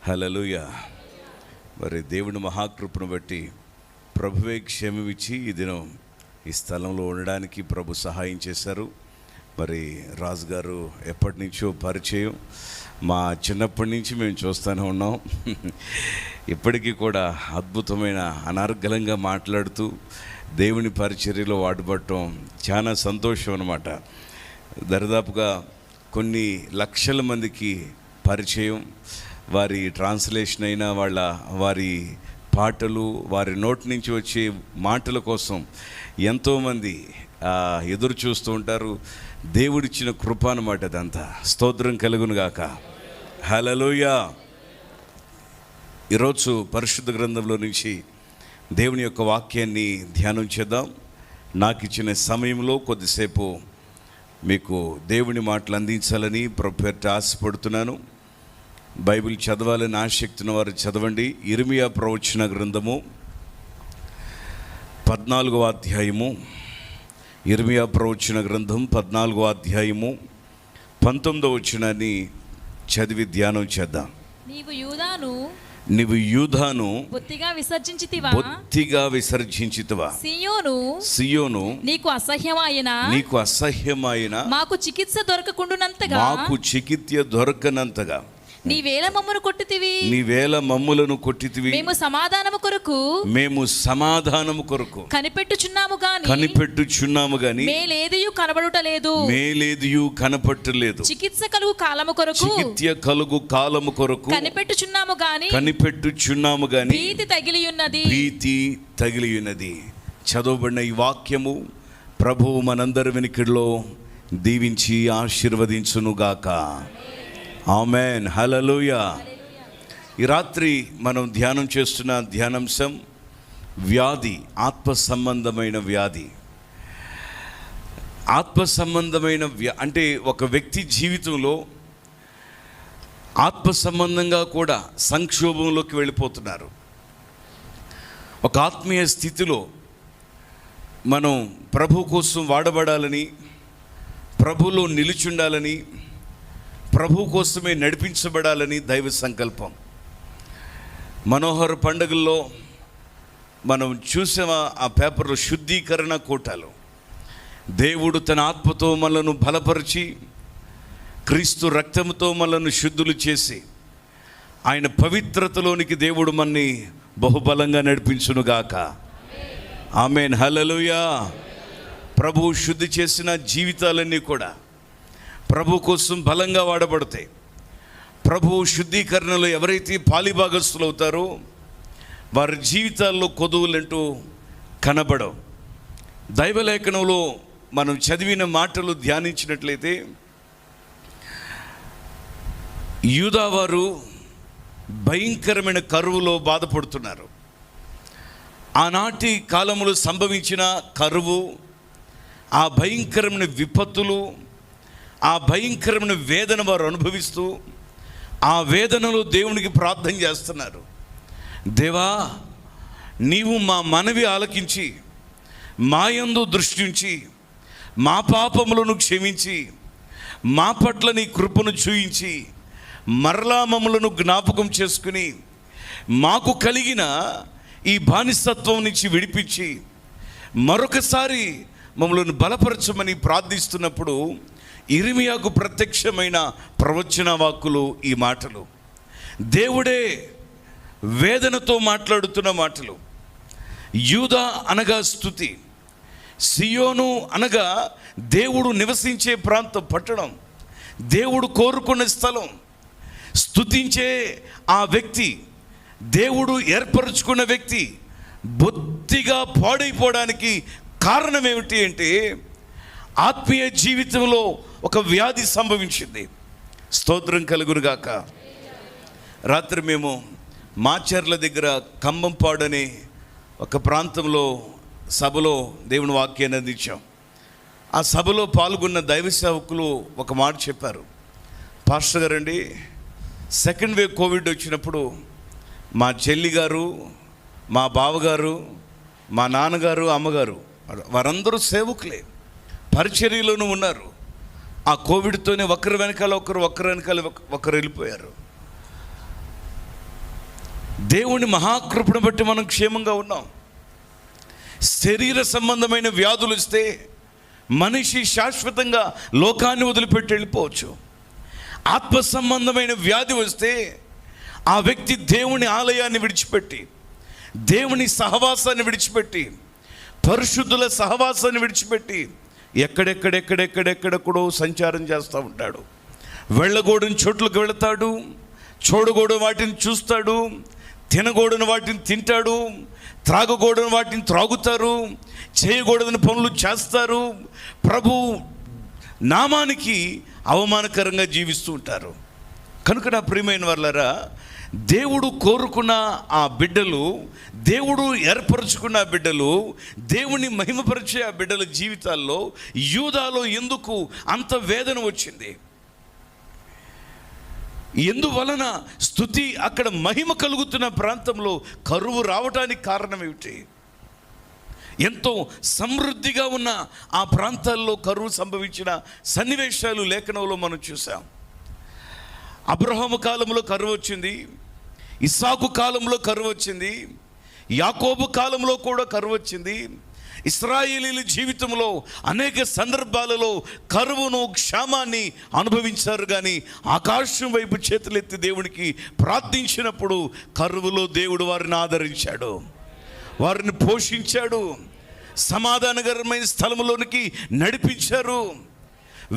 హల్లెలూయా. మరి దేవుని మహాకృపను బట్టి ప్రభువే క్షేమమిచ్చి ఈ దినం ఈ స్థలంలో ఉండడానికి ప్రభు సహాయం చేశారు. మరి రాజుగారు ఎప్పటి నుంచో పరిచయం, మా చిన్నప్పటి నుంచి మేము చూస్తూనే ఉన్నాం. ఇప్పటికీ కూడా అద్భుతమైన అనర్గళంగా మాట్లాడుతూ దేవుని పరిచర్యలో వాడుపడటం చాలా సంతోషం అన్నమాట. దరిదాపుగా కొన్ని లక్షల మందికి పరిచయం, వారి ట్రాన్స్లేషన్ అయినా వారి పాటలు, వారి నోటి నుంచి వచ్చే మాటల కోసం ఎంతోమంది ఎదురు చూస్తూ ఉంటారు. దేవుడిచ్చిన కృప అన్నమాట అదంతా. స్తోత్రం కలుగును గాక. హల్లెలూయా. ఈరోజు పరిశుద్ధ గ్రంథంలో నుంచి దేవుని యొక్క వాక్యాన్ని ధ్యానం చేద్దాం. నాకు ఇచ్చిన సమయంలో కొద్దిసేపు మీకు దేవుని మాటలు అందించాలని ప్రభుపేట ఆశపడుతున్నాను. బైబిల్ చదవాలని ఆసక్తి ఉన్న వారు చదవండి. ఇర్మియా ప్రవచన గ్రంథము 14వ అధ్యాయము, ఇర్మియా ప్రవచన గ్రంథం 14వ అధ్యాయము 19వ వచనాన్ని చదివి ధ్యానం చేద్దాం. నీవు యూదాను బొత్తిగా విసర్జించితివా. సియోను నీకు అసహ్యమైన మాకు చికిత్స దొరకనంతగా నీవేళ మమ్ములను కొట్టితివి. మేము సమాధానము కొరకు కనిపెట్టుచున్నాము గాని మేలేదియు కనపడలేదు. చికిత్స కలుగు కాలము కొరకు కనిపెట్టుచున్నాము గాని భీతి తగిలి ఉన్నది. చదవబడిన ఈ వాక్యము ప్రభువు మనందరి వెనుకలో దీవించి ఆశీర్వదించునుగాక. ఆమెన్. హల్లెలూయా. ఈ రాత్రి మనం ధ్యానం చేస్తున్న ధ్యానాంశం వ్యాధి, ఆత్మ సంబంధమైన వ్యాధి. ఆత్మ సంబంధమైన అంటే ఒక వ్యక్తి జీవితంలో ఆత్మ సంబంధంగా కూడా సంక్షోభంలోకి వెళ్ళిపోతున్నారు. ఒక ఆత్మీయ స్థితిలో మనం ప్రభు కోసం వాడబడాలని, ప్రభులో నిలిచుండాలని, ప్రభు కోసమే నడిపించబడాలని దైవ సంకల్పం. మనోహర పండుగల్లో మనం చూసామా ఆ పేపర్లో శుద్ధీకరణ కూటాలు. దేవుడు తన ఆత్మతో మనలను బలపరిచి క్రీస్తు రక్తంతో మనలను శుద్ధులు చేసి ఆయన పవిత్రతలోనికి దేవుడు మనని బహుబలంగా నడిపించునుగాక. ఆమేన్. హల్లెలూయా. ప్రభువు శుద్ధి చేసిన జీవితాలన్నీ కూడా ప్రభు కోసం బలంగా వాడబడతాయి. ప్రభు శుద్ధీకరణలో ఎవరైతే పాలిభాగస్తులు అవుతారో వారి జీవితాల్లో కొదువులంటూ కనబడవు. దైవలేఖనంలో మనం చదివిన మాటలు ధ్యానించినట్లయితే యూదావారు భయంకరమైన కరువులో బాధపడుతున్నారు. ఆనాటి కాలంలో సంభవించిన కరువు, ఆ భయంకరమైన విపత్తులు, ఆ భయంకరమైన వేదన వారు అనుభవిస్తూ ఆ వేదనలో దేవునికి ప్రార్థన చేస్తున్నారు. దేవా, నీవు మా మనవి ఆలకించి మా యందు దృష్టి ఉంచి మా పాపములను క్షమించి మా పట్ల నీ కృపను చూయించి మరలా మమ్మలను జ్ఞాపకం చేసుకుని మాకు కలిగిన ఈ బానిసత్వం నుంచి విడిపించి మరొకసారి మమ్మలను బలపరచమని ప్రార్థిస్తున్నప్పుడు ఇర్మియాకు ప్రత్యక్షమైన ప్రవచన వాక్కులు ఈ మాటలు. దేవుడే వేదనతో మాట్లాడుతున్న మాటలు. యూదా అనగా స్తుతి, సియోను అనగా దేవుడు నివసించే ప్రాంతం, పట్టణం, దేవుడు కోరుకున్న స్థలం. స్తుతించే ఆ వ్యక్తి, దేవుడు ఏర్పరచుకున్న వ్యక్తి బొత్తిగా పాడైపోవడానికి కారణం ఏమిటి అంటే ఆత్మీయ జీవితంలో ఒక వ్యాధి సంభవించింది. స్తోత్రం కలుగునుగాక. రాత్రి మేము మాచర్ల దగ్గర కంబంపాడు అనే ఒక ప్రాంతంలో సభలో దేవుని వాక్యాన్ని అందించాం. ఆ సభలో పాల్గొన్న దైవ సేవకులు ఒక మాట చెప్పారు. పాస్టర్ గారండి, సెకండ్ వేవ్ కోవిడ్ వచ్చినప్పుడు మా చెల్లి గారు, మా బావగారు, మా నాన్నగారు, అమ్మగారు వారందరూ సేవకులే, పరిచర్యలోనూ ఉన్నారు. ఆ కోవిడ్తోనే ఒకరి వెనకాల ఒకరు వెళ్ళిపోయారు. దేవుని మహాకృపను బట్టి మనం క్షేమంగా ఉన్నాం. శరీర సంబంధమైన వ్యాధులు వస్తే మనిషి శాశ్వతంగా లోకాన్ని వదిలిపెట్టి వెళ్ళిపోవచ్చు. ఆత్మ సంబంధమైన వ్యాధి వస్తే ఆ వ్యక్తి దేవుని ఆలయాన్ని విడిచిపెట్టి, దేవుని సహవాసాన్ని విడిచిపెట్టి, పరిశుద్ధుల సహవాసాన్ని విడిచిపెట్టి ఎక్కడెక్కడెక్కడెక్కడెక్కడెక్కడో సంచారం చేస్తూ ఉంటాడు. వెళ్ళగూడని చోట్లకు వెళతాడు, చూడగూడని వాటిని చూస్తాడు, తినగూడని వాటిని తింటాడు, త్రాగకూడని వాటిని త్రాగుతారు, చేయకూడని పనులు చేస్తారు. ప్రభు నామానికి అవమానకరంగా జీవిస్తూ ఉంటారు. కనుక నా ప్రియమైన వాళ్ళరా, దేవుడు కోరుకున్న ఆ బిడ్డలు, దేవుడు ఏర్పరచుకున్న ఆ బిడ్డలు, దేవుని మహిమపరిచే ఆ బిడ్డల జీవితాల్లో యూదాలో ఎందుకు అంత వేదన వచ్చింది? ఎందువలన స్తుతి అక్కడ మహిమ కలుగుతున్న ప్రాంతంలో కరువు రావడానికి కారణం ఏమిటి? ఎంతో సమృద్ధిగా ఉన్న ఆ ప్రాంతాల్లో కరువు సంభవించిన సన్నివేశాలు లేఖనంలో మనం చూసాం. అబ్రహాము కాలంలో కరువు వచ్చింది, ఇస్సాకు కాలంలో కరువు వచ్చింది, యాకోబు కాలంలో కూడా కరువు వచ్చింది. ఇశ్రాయేలీల జీవితంలో అనేక సందర్భాలలో కరువును, క్షామాన్ని అనుభవించారు. కానీ ఆకాశం వైపు చేతులెత్తి దేవునికి ప్రార్థించినప్పుడు కరువులో దేవుడు వారిని ఆదరించాడు, వారిని పోషించాడు, సమాధానకరమైన స్థలంలోనికి నడిపించారు.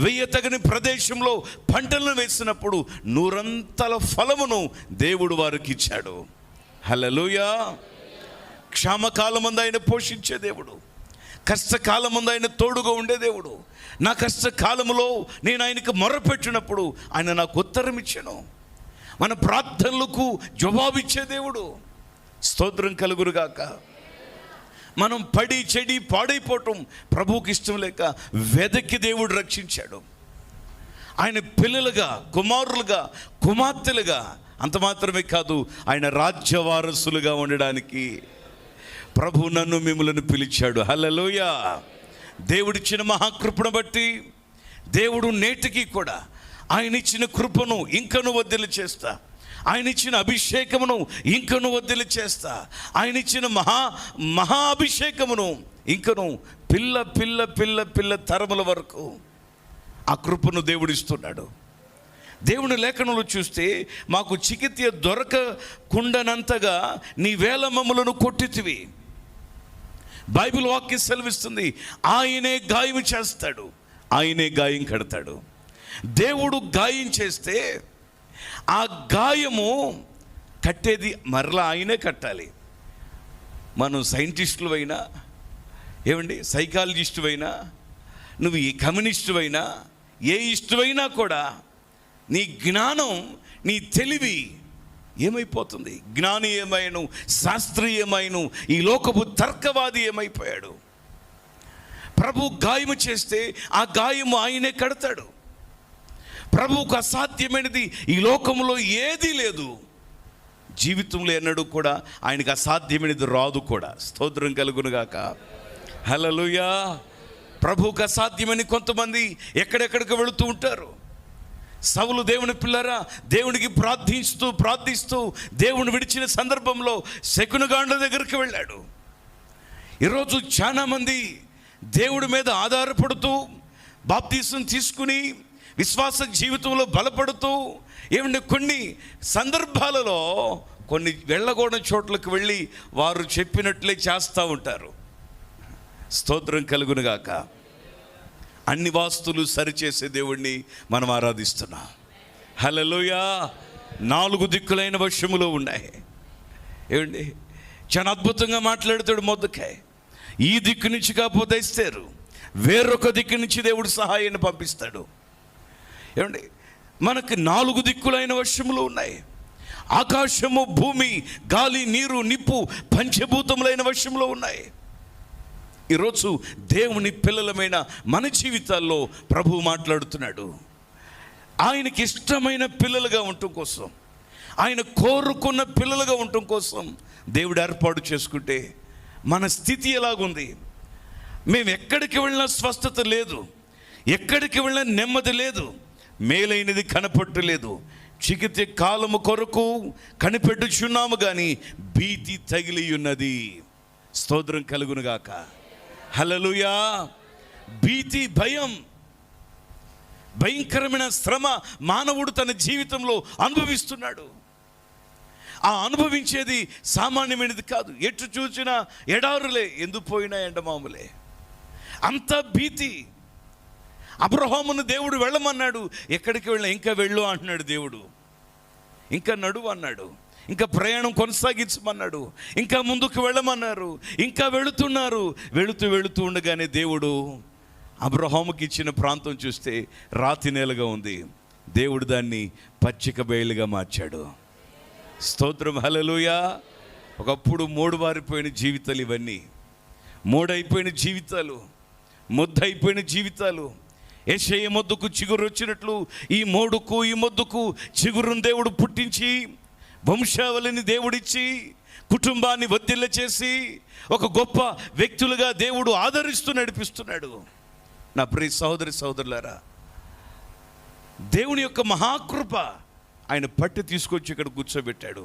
వేయతగని ప్రదేశంలో పంటలను వేసినప్పుడు 100 ఫలమును దేవుడు వారికి ఇచ్చాడు. హల్లెలూయా. క్షామకాలమందు ఆయన పోషించే దేవుడు, కష్టకాలమందు ఆయన తోడుగా ఉండే దేవుడు. నా కష్టకాలంలో నేను ఆయనకు మొరపెట్టినప్పుడు ఆయన నాకు ఉత్తరం ఇచ్చాను. మన ప్రార్థనలకు జవాబిచ్చే దేవుడు. స్తోత్రం కలుగురుగాక. మనం పడి చెడి పాడైపోవటం ప్రభువుకి ఇష్టం లేక వెదకి దేవుడు రక్షించాడు. ఆయన పిల్లలుగా, కుమారులుగా, కుమార్తెలుగా, అంత మాత్రమే కాదు, ఆయన రాజ్య వారసులుగా ఉండడానికి ప్రభు నన్ను మిమ్మల్ని పిలిచాడు. హల్లెలూయా. దేవుడిచ్చిన మహాకృపను బట్టి దేవుడు నేటికి కూడా ఆయన ఇచ్చిన కృపను ఇంకను వదిలి చేస్తా, ఆయన ఇచ్చిన అభిషేకమును ఇంకను వదిలి చేస్తా, ఆయన ఇచ్చిన మహా అభిషేకమును ఇంకను పిల్ల పిల్ల పిల్ల పిల్ల తరముల వరకు ఆ కృపను దేవుడు ఇస్తున్నాడు. దేవుని లేఖనంలో చూస్తే మాకు చికిత్స దొరకకుండానంతగా నీ వేల మమ్ములను కొట్టితివి. బైబిల్ వాక్యం సెలవిస్తుంది, ఆయనే గాయం చేస్తాడు, ఆయనే గాయం కడతాడు. దేవుడు గాయం చేస్తే ఆ గాయము కట్టేది మరలా ఆయనే కట్టాలి. మనం సైంటిస్టులు అయినా, ఏమండి, సైకాలజిస్టు అయినా, నువ్వు ఈ కమ్యూనిస్టు అయినా, ఏ ఇష్టమైనా కూడా నీ జ్ఞానం, నీ తెలివి ఏమైపోతుంది? జ్ఞాని ఏమైను, శాస్త్రీయమైను, ఈ లోకపు తర్కవాది ఏమైపోయాడు? ప్రభు గాయము చేస్తే ఆ గాయము ఆయనే కడతాడు. ప్రభువుకు అసాధ్యమైనది ఈ లోకంలో ఏదీ లేదు. జీవితంలో ఎన్నడూ కూడా ఆయనకు అసాధ్యమైనది రాదు కూడా. స్తోత్రం కలుగునుగాక. హల్లెలూయా. ప్రభువుకు అసాధ్యమని కొంతమంది ఎక్కడెక్కడికి వెళుతూ ఉంటారు. సౌలు దేవుని పిల్లరా దేవునికి ప్రార్థిస్తూ దేవుని విడిచిన సందర్భంలో శకునగాండ్ల దగ్గరికి వెళ్ళాడు. ఈరోజు చాలామంది దేవుడి మీద ఆధారపడుతూ బాప్తీసం తీసుకుని విశ్వాస జీవితంలో బలపడుతూ, ఏమంటే కొన్ని సందర్భాలలో కొన్ని వెళ్ళకూడని చోట్లకు వెళ్ళి వారు చెప్పినట్లే చేస్తూ ఉంటారు. స్తోత్రం కలుగునుగాక. అన్ని వాస్తులు సరిచేసే దేవుణ్ణి మనం ఆరాధిస్తున్నాం. హల్లెలూయా. 4 దిక్కులైన వశములో ఉన్నాయి. ఏమండి, చాలా అద్భుతంగా మాట్లాడుతాడు మొర్దెకై. ఈ దిక్కు నుంచి కాకపోతే ఎస్తేరు, వేరొక దిక్కు నుంచి దేవుడు సహాయాన్ని పంపిస్తాడు. ఏమండి, మనకు 4 దిక్కులైన వశములు ఉన్నాయి. ఆకాశము, భూమి, గాలి, నీరు, నిప్పు పంచభూతములైన వశములో ఉన్నాయి. ఈరోజు దేవుని పిల్లలమైన మన జీవితాల్లో ప్రభువు మాట్లాడుతున్నాడు. ఆయనకి ఇష్టమైన పిల్లలుగా ఉండటం కోసం, ఆయన కోరుకున్న పిల్లలుగా ఉండటం కోసం దేవుడు ఏర్పాటు చేసుకుంటే మన స్థితి ఎలాగుంది? మేము ఎక్కడికి వెళ్ళినా స్వస్థత లేదు, ఎక్కడికి వెళ్ళినా నెమ్మది లేదు, మేలైనది కనపట్టలేదు, చికిత్స కాలము కొరకు కనిపెట్టుచున్నాము కానీ భీతి తగిలి ఉన్నది. స్తోత్రం కలుగునుగాక. హల్లెలూయా. భీతి, భయం, భయంకరమైన శ్రమ మానవుడు తన జీవితంలో అనుభవిస్తున్నాడు. ఆ అనుభవించేది సామాన్యమైనది కాదు. ఎటు చూసినా ఎడారులే, ఎందుకు పోయినా ఎండమాములే, అంత భీతి. అబ్రహామును దేవుడు వెళ్ళమన్నాడు, ఎక్కడికి వెళ్ళినా ఇంకా వెళ్ళు అంటున్నాడు దేవుడు. ఇంకా నడువు అన్నాడు, ఇంకా ప్రయాణం కొనసాగించమన్నాడు, ఇంకా ముందుకు వెళ్ళమన్నారు, ఇంకా వెళుతున్నారు. వెళుతూ ఉండగానే దేవుడు అబ్రహాముకి ఇచ్చిన ప్రాంతం చూస్తే రాతి నేలగా ఉంది. దేవుడు దాన్ని పచ్చిక బయలుగా మార్చాడు. స్తోత్రం, హల్లెలూయా. ఒకప్పుడు మోడువారిపోయిన జీవితాలు ఇవన్నీ, మోడైపోయిన జీవితాలు, మొద్దైపోయిన జీవితాలు. యెషయా మొద్దుకు చిగురు వచ్చినట్లు ఈ మోడుకు ఈ మొద్దుకు చిగురును దేవుడు పుట్టించి, వంశావళిని దేవుడిచ్చి, కుటుంబాన్ని వర్ధిల్ల చేసి, ఒక గొప్ప వ్యక్తులుగా దేవుడు ఆదరిస్తూ నడిపిస్తున్నాడు. నా ప్రియ సహోదరి సహోదరులారా, దేవుని యొక్క మహాకృప ఆయన పట్టి తీసుకొచ్చి ఇక్కడ కూర్చోబెట్టాడు.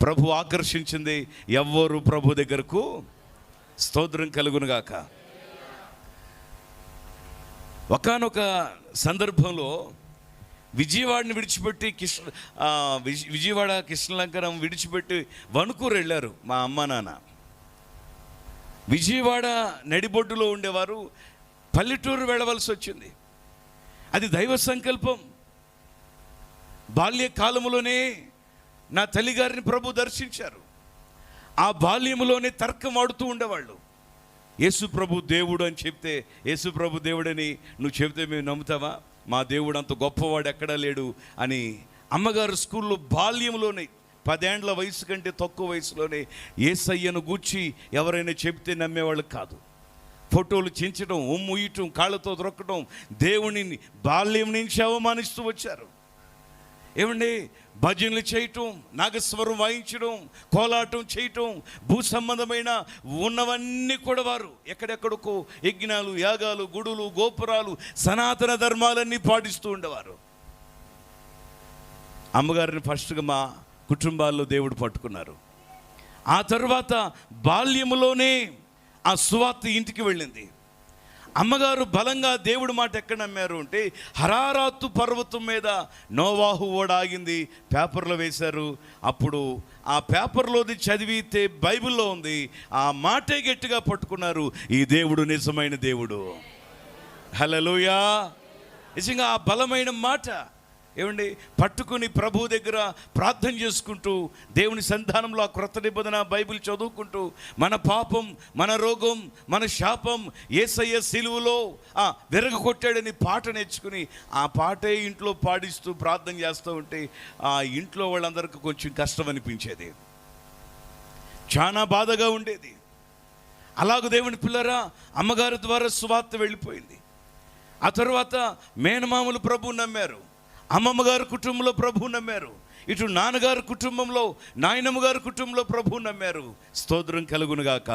ప్రభు ఆకర్షించింది ఎవ్వరు ప్రభు దగ్గరకు. స్తోత్రం కలుగునుగాక. ఒకానొక సందర్భంలో విజయవాడని విడిచిపెట్టి విజయవాడ కృష్ణలంకరం విడిచిపెట్టి వణుకూరు వెళ్ళారు మా అమ్మ నాన్న. విజయవాడ నడిబొడ్డులో ఉండేవారు, పల్లెటూరు వెళ్ళవలసి వచ్చింది. అది దైవ సంకల్పం. బాల్యకాలములోనే నా తల్లిగారిని ప్రభు దర్శించారు. ఆ బాల్యములోనే తర్కం ఆడుతూ ఉండేవాళ్ళు. యేసు ప్రభు దేవుడు అని చెప్తే, యేసు ప్రభు దేవుడని నువ్వు చెబితే మేము నమ్ముతావా? మా దేవుడు అంత గొప్పవాడు ఎక్కడా లేడు అని అమ్మగారు స్కూల్లో బాల్యంలోనే 10 ఏండ్ల వయసు కంటే తక్కువ వయసులోనే యేసయ్యను గూర్చి ఎవరైనా చెబితే నమ్మేవాళ్ళు కాదు. ఫోటోలు చించడం, ఉమ్ముయటం, కాళ్ళతో దొరకడం, దేవునిని బాల్యం నుంచి అవమానిస్తూ వచ్చారు. ఏమండి, భజనలు చేయటం, నాగస్వరం వాయించడం, కోలాటం చేయటం, భూ సంబంధమైన ఉన్నవన్నీ కూడా వారు ఎక్కడెక్కడికో యజ్ఞాలు, యాగాలు, గుడులు, గోపురాలు, సనాతన ధర్మాలన్నీ పాటిస్తూ ఉండేవారు. అమ్మగారిని ఫస్ట్గా మా కుటుంబాల్లో దేవుడు పట్టుకున్నారు. ఆ తర్వాత బాల్యములోనే ఆ సువార్త ఇంటికి వెళ్ళింది. అమ్మగారు బలంగా దేవుడి మాట ఎక్కడ నమ్మారు అంటే, హరారాతు పర్వతం మీద నోవాహు ఓడ ఆగింది, పేపర్లో వేశారు. అప్పుడు ఆ పేపర్లోది చదివితే బైబిల్లో ఉంది, ఆ మాటే గట్టిగా పట్టుకున్నారు, ఈ దేవుడు నిజమైన దేవుడు. హల్లెలూయా. నిజంగా ఆ బలమైన మాట ఏమండి పట్టుకుని ప్రభు దగ్గర ప్రార్థన చేసుకుంటూ, దేవుని సంధానంలో ఆ క్రొత్త నిబంధన బైబిల్ చదువుకుంటూ, మన పాపం, మన రోగం, మన శాపం యేసయ్య సిలువలో విరగొట్టాడని పాట నేర్చుకుని ఆ పాటే ఇంట్లో పాడిస్తూ ప్రార్థన చేస్తూ ఉంటే ఆ ఇంట్లో వాళ్ళందరికీ కొంచెం కష్టం అనిపించేది, చాలా బాధగా ఉండేది. అలాగ దేవుని పిల్లరా, అమ్మగారి ద్వారా సువార్త వెళ్ళిపోయింది. ఆ తర్వాత మేనమామలు ప్రభు నమ్మారు, అమ్మమ్మ గారి కుటుంబంలో ప్రభు నమ్మారు, ఇటు నాన్నగారి కుటుంబంలో, నాయనమ్మ గారి కుటుంబంలో ప్రభు నమ్మారు. స్తోత్రం కలుగునుగాక.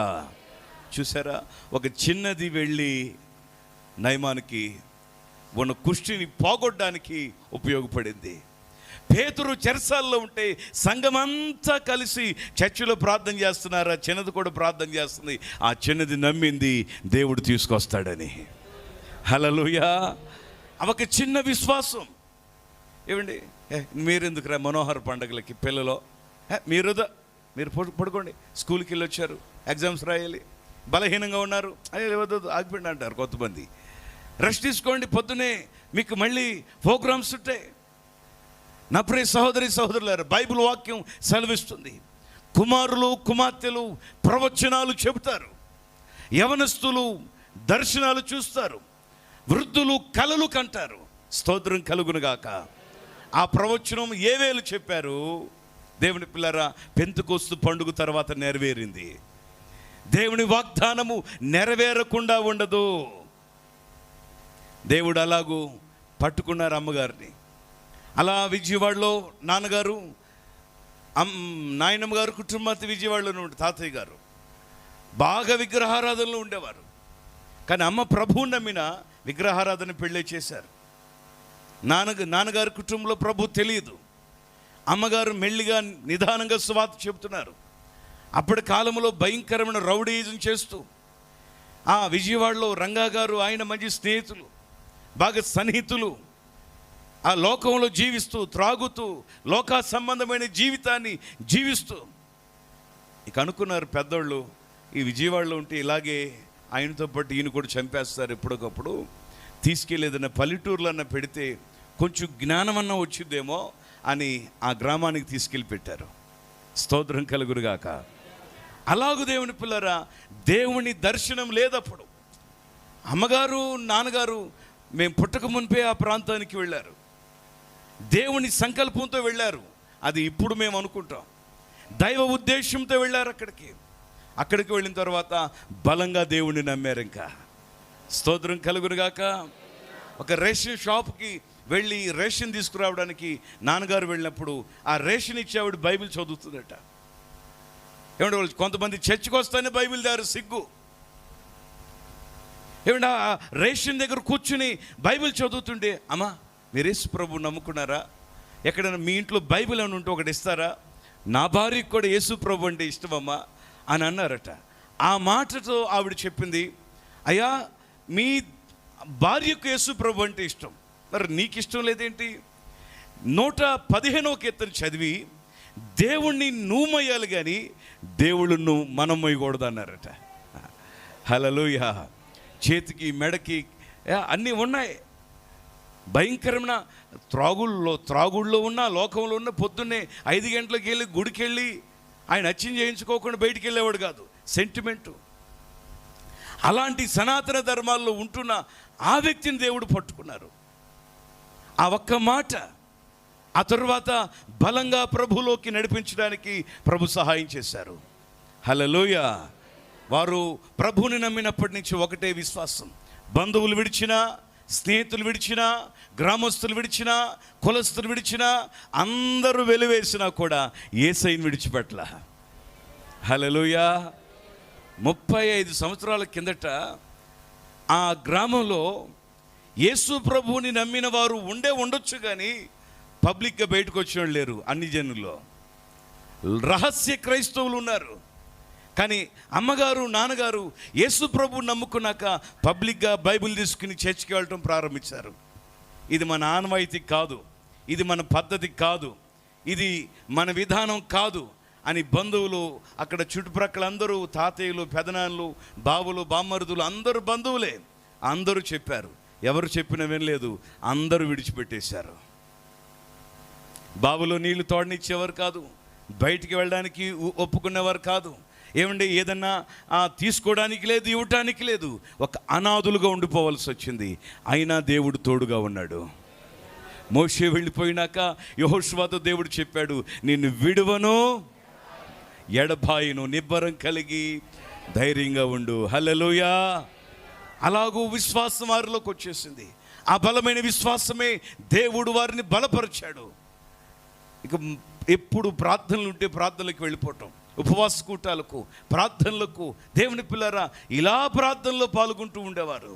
చూసారా, ఒక చిన్నది వెళ్ళి నయమానికి ఉన్న కుష్టిని పోగొట్టడానికి ఉపయోగపడింది. పేతురు చెరసాల్లో ఉంటే సంఘమంతా కలిసి చర్చిలో ప్రార్థన చేస్తున్నారా, చిన్నది కూడా ప్రార్థన చేస్తుంది. ఆ చిన్నది నమ్మింది దేవుడు తీసుకొస్తాడని. హల్లెలూయా. ఒక చిన్న విశ్వాసం. ఏమండి, మీరెందుకు రా మనోహర పండుగలకి పిల్లలో, మీరు పడుకోండి, స్కూల్కి వెళ్ళి వచ్చారు, ఎగ్జామ్స్ రాయాలి, బలహీనంగా ఉన్నారు, అయ్యే వద్దు ఆగిపోయింది అంటారు కొంతమంది. రెస్ట్ తీసుకోండి, పొద్దునే మీకు మళ్ళీ ప్రోగ్రామ్స్ ఉంటాయి. నా ప్రియ సహోదరి సహోదరులారా, బైబిల్ వాక్యం సెలవిస్తుంది, కుమారులు కుమార్తెలు ప్రవచనాలు చెబుతారు, యవనస్తులు దర్శనాలు చూస్తారు, వృద్ధులు కలలు కంటారు. స్తోత్రం కలుగునుగాక. ఆ ప్రవచనం ఏవేలు చెప్పారు దేవుని పిల్లరా, పెంతెకొస్తు పండుగ తర్వాత నెరవేరింది. దేవుని వాగ్దానము నెరవేరకుండా ఉండదు. దేవుడు అలాగూ పట్టుకున్నారు అమ్మగారిని. అలా విజయవాడలో నాన్నగారు, నాయనమ్మ గారు కుటుంబంతో విజయవాడలోనే ఉండే తాతయ్య గారు బాగా విగ్రహారాధనలో ఉండేవారు. కానీ అమ్మ ప్రభువు నమ్మిన విగ్రహారాధన పెళ్ళే చేశారు. నాన్నగారి కుటుంబంలో ప్రభు తెలియదు. అమ్మగారు మెల్లిగా నిదానంగా సువార్త చెబుతున్నారు. అప్పటి కాలంలో భయంకరమైన రౌడీజం చేస్తూ ఆ విజయవాడలో రంగా గారు ఆయన మంచి స్నేహితులు, బాగా సన్నిహితులు, ఆ లోకంలో జీవిస్తూ త్రాగుతూ లోక సంబంధమైన జీవితాన్ని జీవిస్తూ ఇక అనుకున్నారు పెద్దోళ్ళు, ఈ విజయవాడలో ఉంటే ఇలాగే ఆయనతో పాటు ఈయన కూడా చంపేస్తారు, ఎప్పటికప్పుడు తీసుకెళ్ళి ఏదైనా పల్లెటూరులన్నా పెడితే కొంచెం జ్ఞానం అన్న వచ్చిద్దేమో అని ఆ గ్రామానికి తీసుకెళ్ళి పెట్టారు. స్తోత్రం కలుగురుగాక. అలాగూ దేవుని పిల్లరా, దేవుని దర్శనం లేదప్పుడు. అమ్మగారు నాన్నగారు మేము పుట్టక మునిపే ఆ ప్రాంతానికి వెళ్ళారు, దేవుని సంకల్పంతో వెళ్ళారు. అది ఇప్పుడు మేము అనుకుంటాం, దైవ ఉద్దేశంతో వెళ్ళారు. అక్కడికి వెళ్ళిన తర్వాత బలంగా దేవుణ్ణి నమ్మారు. ఇంకా స్తోత్రం కలుగురుగాక. ఒక రేషన్ షాప్కి వెళ్ళి రేషన్ తీసుకురావడానికి నాన్నగారు వెళ్ళినప్పుడు ఆ రేషన్ ఇచ్చేవాడు బైబిల్ చదువుతుందట. ఏమంటే వాళ్ళు కొంతమంది చర్చికి వస్తానే బైబిల్ దారు సిగ్గు. ఏమంటే ఆ రేషన్ దగ్గర కూర్చుని బైబిల్ చదువుతుంటే, అమ్మా మీరు యేసు ప్రభు నమ్ముకున్నారా? ఎక్కడైనా మీ ఇంట్లో బైబిల్ అని ఉంటే ఒకటి ఇస్తారా? నా భార్యకు కూడా యేసు ప్రభు అంటే ఇష్టమమ్మా అని అన్నారట. ఆ మాటతో ఆవిడ చెప్పింది, అయ్యా మీ భార్యకు యేసు ప్రభు అంటే ఇష్టం, మరి నీకు ఇష్టం లేదేంటి? 115వ కీర్తన చదివి దేవుణ్ణి నువ్వు మొయ్యాలి కానీ దేవుళ్ళను మనం మొయ్యకూడదు అన్నారట. హల్లెలూయా. చేతికి మెడకి అన్నీ ఉన్నాయి. భయంకరమైన త్రాగుళ్ళలో ఉన్న లోకంలో ఉన్న పొద్దున్నే 5 గంటలకు వెళ్ళి గుడికి వెళ్ళి ఆయన అర్చన చేయించుకోకుండా బయటికి వెళ్ళేవాడు కాదు, సెంటిమెంటు. అలాంటి సనాతన ధర్మాల్లో ఉంటున్న ఆ వ్యక్తిని దేవుడు పట్టుకున్నారు. ఆ ఒక్క మాట ఆ తరువాత బలంగా ప్రభులోకి నడిపించడానికి ప్రభు సహాయం చేశారు. హల్లెలూయా. వారు ప్రభువుని నమ్మినప్పటి నుంచి ఒకటే విశ్వాసం. బంధువులు విడిచినా, స్నేహితులు విడిచినా, గ్రామస్తులు విడిచినా, కులస్తులు విడిచినా, అందరూ వెలివేసినా కూడా యేసయ్యను విడిచిపెట్టల. హల్లెలూయా. 35 సంవత్సరాల కిందట ఆ గ్రామంలో యేసు ప్రభువుని నమ్మిన వారు ఉండొచ్చు కానీ పబ్లిక్గా బయటకు వచ్చిన లేరు. అన్ని జనుల్లో రహస్య క్రైస్తవులు ఉన్నారు. కానీ అమ్మగారు నాన్నగారు యేసు ప్రభువుని నమ్ముకున్నాక పబ్లిక్గా బైబిల్ తీసుకుని చర్చికి వెళ్ళటం ప్రారంభించారు. ఇది మన ఆనవాయితీ కాదు, ఇది మన పద్ధతి కాదు, ఇది మన విధానం కాదు అని బంధువులు, అక్కడ చుట్టుప్రక్కల అందరూ, తాతయ్యలు, పెదనాన్నలు, బావులు, బామ్మరుదులు అందరూ బంధువులే, అందరూ చెప్పారు. ఎవరు చెప్పినా వినలేదు, అందరూ విడిచిపెట్టేశారు. బావులో నీళ్లు తోడనిచ్చేవారు కాదు, బయటికి వెళ్ళడానికి ఒప్పుకునేవారు కాదు. ఏమండి ఏదన్నా తీసుకోవడానికి లేదు, ఇవ్వటానికి లేదు, ఒక అనాథులుగా ఉండిపోవాల్సి వచ్చింది. అయినా దేవుడు తోడుగా ఉన్నాడు. మోషే వెళ్ళిపోయినాక యెహోషువతో దేవుడు చెప్పాడు, నిన్ను విడువను ఎడబాయను, నిబ్బరం కలిగి ధైర్యంగా ఉండు. హల్లెలూయా. అలాగూ విశ్వాసం వారిలోకి వచ్చేసింది. ఆ బలమైన విశ్వాసమే దేవుడు వారిని బలపరిచాడు. ఇక ఎప్పుడు ప్రార్థనలు ఉంటే ప్రార్థనలకు వెళ్ళిపోవటం, ఉపవాస కూటాలకు, ప్రార్థనలకు. దేవుని పిల్లరా, ఇలా ప్రార్థనలో పాల్గొంటూ ఉండేవారు.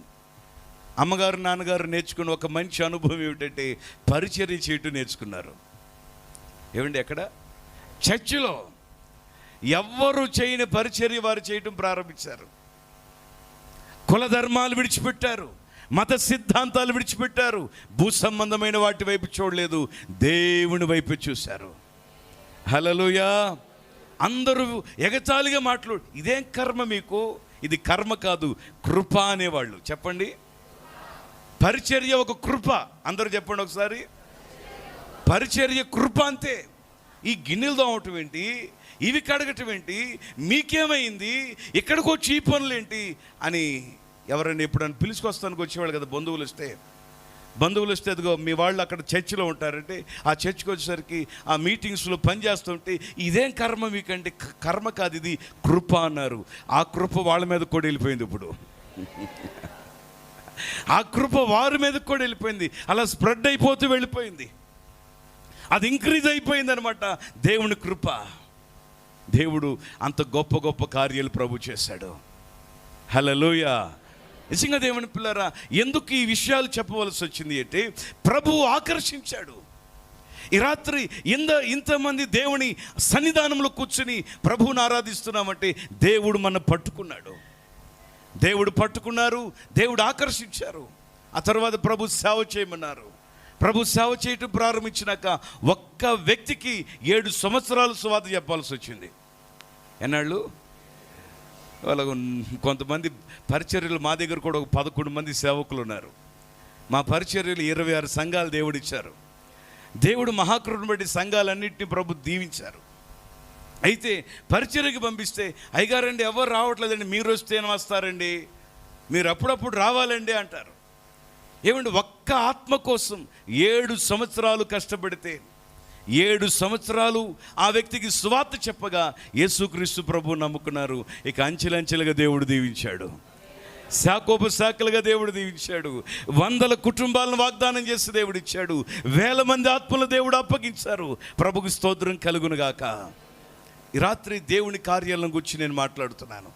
అమ్మగారు నాన్నగారు నేర్చుకున్న ఒక మంచి అనుభవం ఏమిటంటే పరిచర్య చేయటం నేర్చుకున్నారు. ఏమండి ఎక్కడ? చర్చిలో ఎవ్వరు చేయని పరిచర్య వారు చేయటం ప్రారంభించారు. కుల ధర్మాలు విడిచిపెట్టారు, మత సిద్ధాంతాలు విడిచిపెట్టారు, భూ సంబంధమైన వాటి వైపు చూడలేదు, దేవుని వైపు చూశారు. హల్లెలూయా. అందరూ ఎగతాళిగా మాట్లాడు, ఇదేం కర్మ మీకు? ఇది కర్మ కాదు, కృప అనేవాళ్ళు. చెప్పండి, పరిచర్య ఒక కృప. అందరూ చెప్పండి ఒకసారి, పరిచర్య కృప అంతే. ఈ గిన్నెలు తోమటం ఏంటి, ఇవి కడగటం ఏంటి, మీకేమైంది, ఇక్కడికి వచ్చి ఈ పనులేంటి అని ఎవరైనా ఎప్పుడైనా పిలుచుకొస్తానికి వచ్చేవాళ్ళు కదా బంధువులు వస్తే అదిగో మీ వాళ్ళు అక్కడ చర్చిలో ఉంటారంటే ఆ చర్చికి వచ్చేసరికి ఆ మీటింగ్స్లో పనిచేస్తుంటే ఇదేం కర్మ మీకంటే, కర్మ కాదు ఇది కృప అన్నారు. ఆ కృప వాళ్ళ మీద కూడా వెళ్ళిపోయింది. ఇప్పుడు ఆ కృప వారి మీద కూడా వెళ్ళిపోయింది. అలా స్ప్రెడ్ అయిపోతూ వెళ్ళిపోయింది. అది ఇంక్రీజ్ అయిపోయింది అనమాట. దేవుని కృప. దేవుడు అంత గొప్ప గొప్ప కార్యాలు ప్రభు చేశాడు. హల్లెలూయా. నిజంగా దేవుని పిల్లరా, ఎందుకు ఈ విషయాలు చెప్పవలసి వచ్చింది అంటే ప్రభువు ఆకర్షించాడు. ఈ రాత్రి ఇంతమంది దేవుని సన్నిధానంలో కూర్చుని ప్రభువుని ఆరాధిస్తున్నామంటే దేవుడు మన పట్టుకున్నాడు, దేవుడు పట్టుకున్నారు, దేవుడు ఆకర్షించారు. ఆ తర్వాత ప్రభు సేవ చేయమన్నారు. ప్రభు సేవ చేయటం ప్రారంభించినాక ఒక్క వ్యక్తికి 7 సంవత్సరాలు సువార్త చెప్పాల్సి వచ్చింది. ఎన్నాళ్ళు? వాళ్ళకు కొంతమంది పరిచర్యలు, మా దగ్గర కూడా ఒక 11 మంది సేవకులు ఉన్నారు. మా పరిచర్యలు 26 సంఘాలు దేవుడిచ్చారు. దేవుడు మహాకృపను బట్టి సంఘాలన్నింటినీ ప్రభు దీవించారు. అయితే పరిచర్యకి పంపిస్తే, అయ్యగారండి ఎవరు రావట్లేదండి, మీరు వస్తేనే వస్తారండి, మీరు అప్పుడప్పుడు రావాలండి అంటారు. ఏమండి, ఒక్క ఆత్మ కోసం 7 సంవత్సరాలు కష్టపడితే 7 సంవత్సరాలు ఆ వ్యక్తికి సువార్త చెప్పగా యేసుక్రీస్తు ప్రభు నమ్ముకున్నారు. ఇక అంచెలంచెలుగా దేవుడు దీవించాడు, శాఖోపశాఖలుగా దేవుడు దీవించాడు. 100 కుటుంబాలను వాగ్దానం చేసి దేవుడు ఇచ్చాడు. 1000 మంది ఆత్మలు దేవుడు అప్పగించారు. ప్రభుకి స్తోత్రం కలుగునుగాక. ఈ రాత్రి దేవుని కార్యాలను గురించి నేను మాట్లాడుతున్నాను.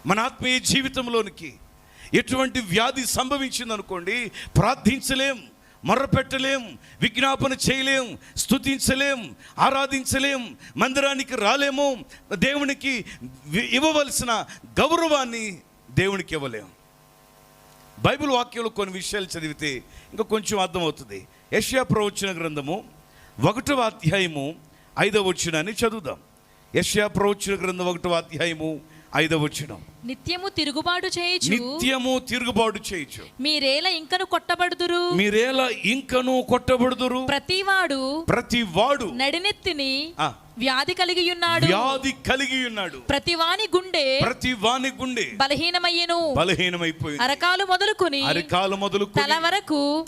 మన ఆత్మీయ జీవితంలోనికి ఎటువంటి వ్యాధి సంభవించిందనుకోండి, ప్రార్థించలేం, మొర్రపెట్టలేం, విజ్ఞాపన చేయలేం, స్తుతించలేం, ఆరాధించలేం, మందిరానికి రాలేము, దేవునికి ఇవ్వవలసిన గౌరవాన్ని దేవునికి ఇవ్వలేం. బైబిల్ వాక్యంలో కొన్ని విషయాలు చదివితే ఇంకా కొంచెం అర్థమవుతుంది. యెషయా ప్రవచన గ్రంథము 1వ అధ్యాయము 5వ వచనాన్ని చదువుదాం. యెషయా ప్రవచన గ్రంథం 1వ అధ్యాయము 5వ వచనం. నిత్యము తిరుగుబాటు చేయుచు మీరేలా ఇంకను కొట్టబడుదురు, ప్రతివాడు నడినెత్తిని వ్యాధి కలిగి ఉన్నాడు, ప్రతివాని గుండె బలహీనమైపోయింది, అరకాలు మొదలుకొని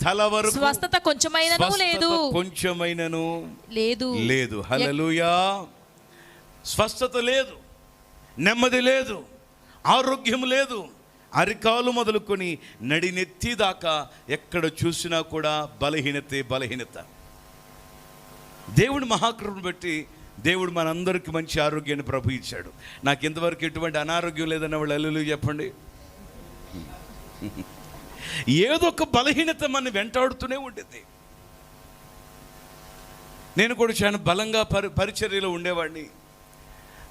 తల వరకు స్వస్థత కొంచెమైనను లేదు. హల్లెలూయా. స్వస్థత లేదు, నెమ్మది లేదు, ఆరోగ్యం లేదు. అరికాలు మొదలుకొని నడినెత్తి దాకా ఎక్కడ చూసినా కూడా బలహీనత. దేవుడి మహాకృపను బట్టి దేవుడు మనందరికీ మంచి ఆరోగ్యాన్ని ప్రభు ఇచ్చాడు. నాకు ఇంతవరకు ఎటువంటి అనారోగ్యం లేదన్న వాళ్ళు హల్లెలూయా చెప్పండి. ఏదో ఒక బలహీనత మన వెంటాడుతూనే ఉంటుంది. నేను కూడా చాలా బలంగా పరిచర్యలో ఉండేవాడిని.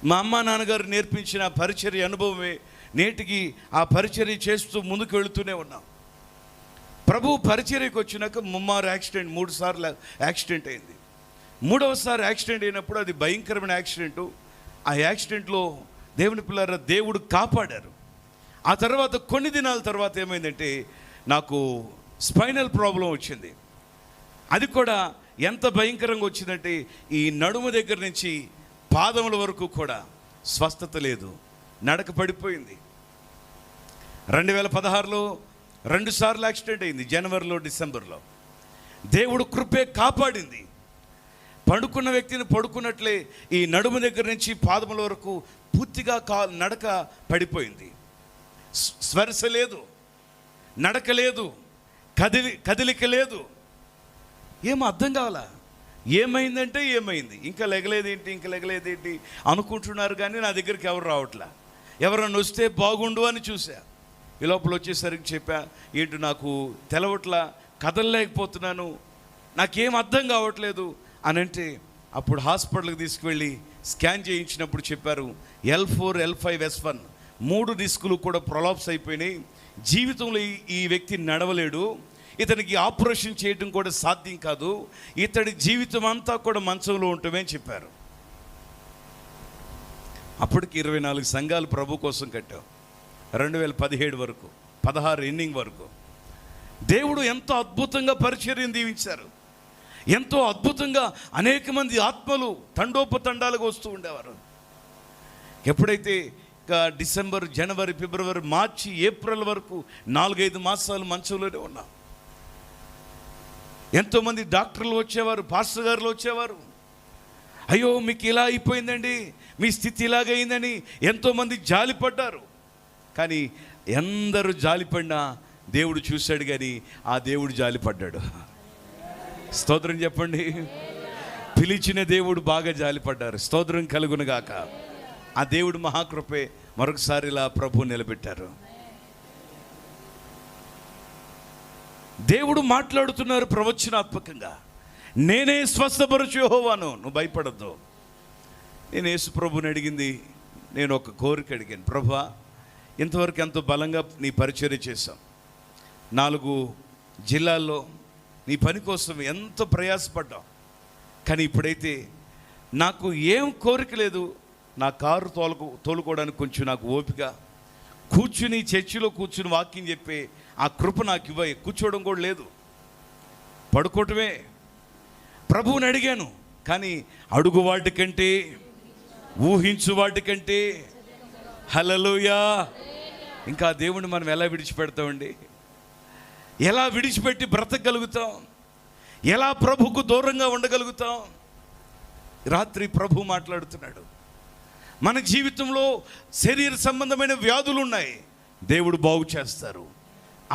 మా అమ్మ నాన్నగారు నేర్పించిన పరిచర్య అనుభవమే నేటికి ఆ పరిచర్య చేస్తూ ముందుకు వెళుతూనే ఉన్నాం. ప్రభు పరిచర్యకు వచ్చినాక 3 సార్లు యాక్సిడెంట్ అయింది. 3వసారి యాక్సిడెంట్ అయినప్పుడు అది భయంకరమైన యాక్సిడెంటు. ఆ యాక్సిడెంట్లో దేవుని పిల్లల దేవుడు కాపాడారు. ఆ తర్వాత కొన్ని దినాల తర్వాత ఏమైందంటే నాకు స్పైనల్ ప్రాబ్లం వచ్చింది. అది కూడా ఎంత భయంకరంగా వచ్చిందంటే ఈ నడుము దగ్గర నుంచి పాదముల వరకు కూడా స్వస్థత లేదు, నడక పడిపోయింది. 2016లో 2 సార్లు యాక్సిడెంట్ అయింది, జనవరిలో, డిసెంబర్లో. దేవుడు కృపే కాపాడింది. పడుకున్న వ్యక్తిని పడుకున్నట్లే ఈ నడుము దగ్గర నుంచి పాదముల వరకు పూర్తిగా నడక పడిపోయింది. స్పర్శ లేదు, నడక లేదు, కదిలిక లేదు. ఏమో అర్థం కావాలా, ఏమైందంటే ఏమైంది, ఇంకా లెగలేదేంటి అనుకుంటున్నారు. కానీ నా దగ్గరికి ఎవరు రావట్లా. ఎవరన్నా వస్తే బాగుండు అని చూసా. ఈ లోపల వచ్చేసరికి చెప్పా, ఏంటి నాకు తెలవట్లా, కదలలేకపోతున్నాను, నాకేం అర్థం కావట్లేదు అని అంటే, అప్పుడు హాస్పిటల్కి తీసుకువెళ్ళి స్కాన్ చేయించినప్పుడు చెప్పారు L4, L5, S1 3 డిస్కులు కూడా ప్రొలాప్స్ అయిపోయినాయి. జీవితంలో ఈ వ్యక్తి నడవలేడు, ఇతనికి ఆపరేషన్ చేయడం కూడా సాధ్యం కాదు, ఇతడి జీవితం అంతా కూడా మంచంలో ఉంటమే అని చెప్పారు. అప్పటికి 24 సంఘాలు ప్రభు కోసం కట్టాం. 2017 వరకు 16 ఎండింగ్ వరకు దేవుడు ఎంతో అద్భుతంగా పరిచర్యను దీవించారు. ఎంతో అద్భుతంగా అనేక మంది ఆత్మలు తండోపతండాలుగా వస్తూ ఉండేవారు. ఎప్పుడైతే డిసెంబర్, జనవరి, ఫిబ్రవరి, మార్చి, ఏప్రిల్ వరకు 4-5 మాసాలు మంచంలోనే ఉన్నాం. ఎంతోమంది డాక్టర్లు వచ్చేవారు, పాస్టర్ గారులు వచ్చేవారు. అయ్యో మీకు ఇలా అయిపోయిందండి, మీ స్థితి ఇలాగైందని ఎంతోమంది జాలిపడ్డారు. కానీ ఎందరూ జాలిపడినా దేవుడు చూశాడు, కానీ ఆ దేవుడు జాలిపడ్డాడు. స్తోత్రం చెప్పండి. పిలిచిన దేవుడు బాగా జాలిపడ్డారు. స్తోత్రం కలుగునుగాక. ఆ దేవుడు మహాకృపే మరొకసారి ఇలా ప్రభు నిలబెట్టారు. దేవుడు మాట్లాడుతున్నారు ప్రవచనాత్మకంగా. నేనే స్వస్థపరచు యెహోవాను, నువ్వు భయపడద్దు. నేను యేసు ప్రభుని అడిగింది, నేను ఒక కోరిక అడిగాను, ప్రభువా ఇంతవరకు ఎంతో బలంగా నీ పరిచర్య చేశాం, 4 జిల్లాల్లో నీ పని కోసం ఎంతో ప్రయాసపడ్డాం, కానీ ఇప్పుడైతే నాకు ఏం కోరిక లేదు, నా కారు తోలుకోవడానికి కొంచెం నాకు ఓపిక, కూర్చుని చర్చిలో కూర్చుని వాక్యం చెప్పే ఆ కృప నాకు ఇవ్వ, కూర్చోవడం కూడా లేదు, పడుకోవటమే. ప్రభువుని అడిగాను, కానీ అడుగు వాటికంటే ఊహించు వాటికంటే, హల్లెలూయా, ఇంకా దేవుణ్ణి మనం ఎలా విడిచిపెడతామండి? ఎలా విడిచిపెట్టి బ్రతకగలుగుతాం? ఎలా ప్రభుకు దూరంగా ఉండగలుగుతాం? రాత్రి ప్రభు మాట్లాడుతున్నాడు, మన జీవితంలో శరీర సంబంధమైన వ్యాధులు ఉన్నాయి, దేవుడు బాగు చేస్తారు.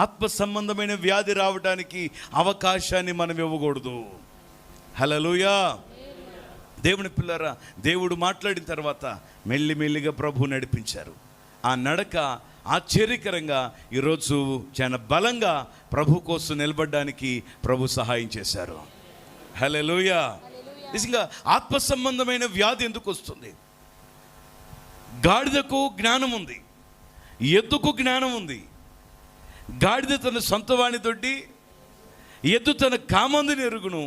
ఆత్మ సంబంధమైన వ్యాధి రావడానికి అవకాశాన్ని మనం ఇవ్వకూడదు. హల్లెలూయా. దేవుని పిల్లరా, దేవుడు మాట్లాడిన తర్వాత మెల్లిమెల్లిగా ప్రభు నడిపించారు. ఆ నడక ఆశ్చర్యకరంగా ఈరోజు చాలా బలంగా ప్రభు కోసం నిలబడడానికి ప్రభు సహాయం చేశారు. హల్లెలూయా. నిజంగా ఆత్మ సంబంధమైన వ్యాధి ఎందుకు వస్తుంది? గాడిదకు జ్ఞానం ఉంది, ఎద్దుకు జ్ఞానం ఉంది. గాడిద తన సొంత వాణి తోటి, ఎద్దు తన కామందుని ఎరుగును,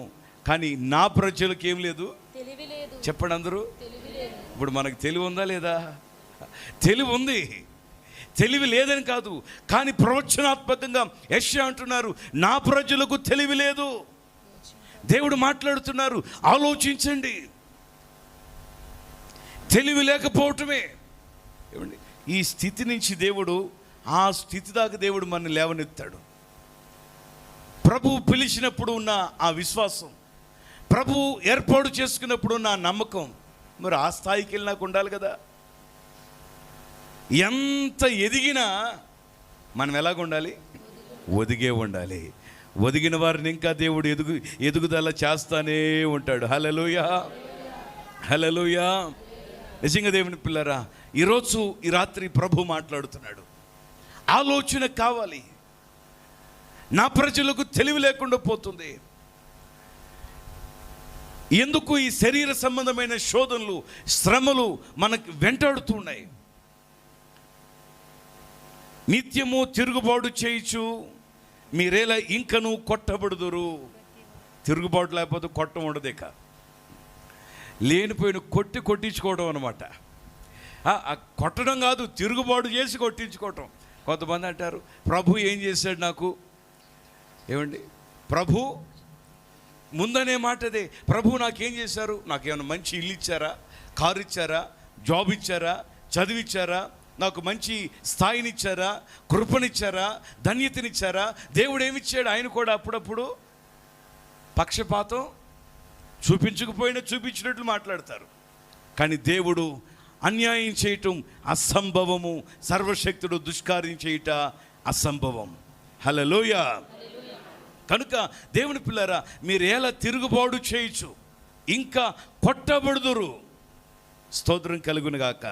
కానీ నా ప్రజలకు ఏం లేదు, చెప్పండి అందరూ. ఇప్పుడు మనకు తెలివి ఉందా లేదా? తెలివి ఉంది, తెలివి లేదని కాదు, కానీ ప్రవచనాత్మకంగా యెషయా అంటున్నారు, నా ప్రజలకు తెలివి లేదు. దేవుడు మాట్లాడుతున్నారు, ఆలోచించండి. తెలివి లేకపోవటమే. ఏమండి, ఈ స్థితి నుంచి దేవుడు ఆ స్థితి దాకా దేవుడు మనల్ని లేవనెత్తాడు. ప్రభు పిలిచినప్పుడు ఉన్న ఆ విశ్వాసం, ప్రభు ఏర్పాటు చేసుకున్నప్పుడు ఉన్న ఆ నమ్మకం, మరి ఆ స్థాయికి వెళ్ళి నాకు ఉండాలి కదా. ఎంత ఎదిగినా మనం ఎలాగ ఉండాలి? ఒదిగే ఉండాలి. ఒదిగిన వారిని ఇంకా దేవుడు ఎదుగుదల చేస్తానే ఉంటాడు. హల్లెలూయా, హల్లెలూయా. నిజంగా దేవుని పిల్లరా, ఈరోజు ఈ రాత్రి ప్రభు మాట్లాడుతున్నాడు, ఆలోచన కావాలి. నా ప్రజలకు తెలివి లేకుండా పోతుంది. ఎందుకు ఈ శరీర సంబంధమైన శోధనలు, శ్రమలు మనకు వెంటాడుతున్నాయి? నిత్యము తిరుగుబాటు చేయించు, మీరేలా ఇంకను కొట్టబడుదురు. తిరుగుబాటు లేకపోతే కొట్టం ఉండదు. ఇక లేనిపోయిన కొట్టించుకోవడం అనమాట. కొట్టడం కాదు, తిరుగుబాటు చేసి కొట్టించుకోవటం. కొంతమంది అంటారు, ప్రభు ఏం చేశాడు నాకు? ఏమండి, ప్రభు ముందనే మాట అదే, ప్రభు నాకేం చేశారు? నాకేమైనా మంచి ఇల్లు ఇచ్చారా, కారు ఇచ్చారా, జాబ్ ఇచ్చారా, చదివిచ్చారా, నాకు మంచి స్థాయినిచ్చారా, కృపనిచ్చారా, ధన్యతనిచ్చారా? దేవుడు ఏమిచ్చాడు? ఆయన కూడా అప్పుడప్పుడు పక్షపాతం చూపించకపోయినా చూపించినట్లు మాట్లాడతారు. కానీ దేవుడు అన్యాయం చేయటం అసంభవము, సర్వశక్తుడు దుష్కార్యం చేయుట అసంభవం. హల్లెలూయా. కనుక దేవుని పిల్లరా, మీరు ఎలా తిరుగుబాటు చేయొచ్చు, ఇంకా కొట్టబడుదురు. స్తోత్రం కలుగును గాక.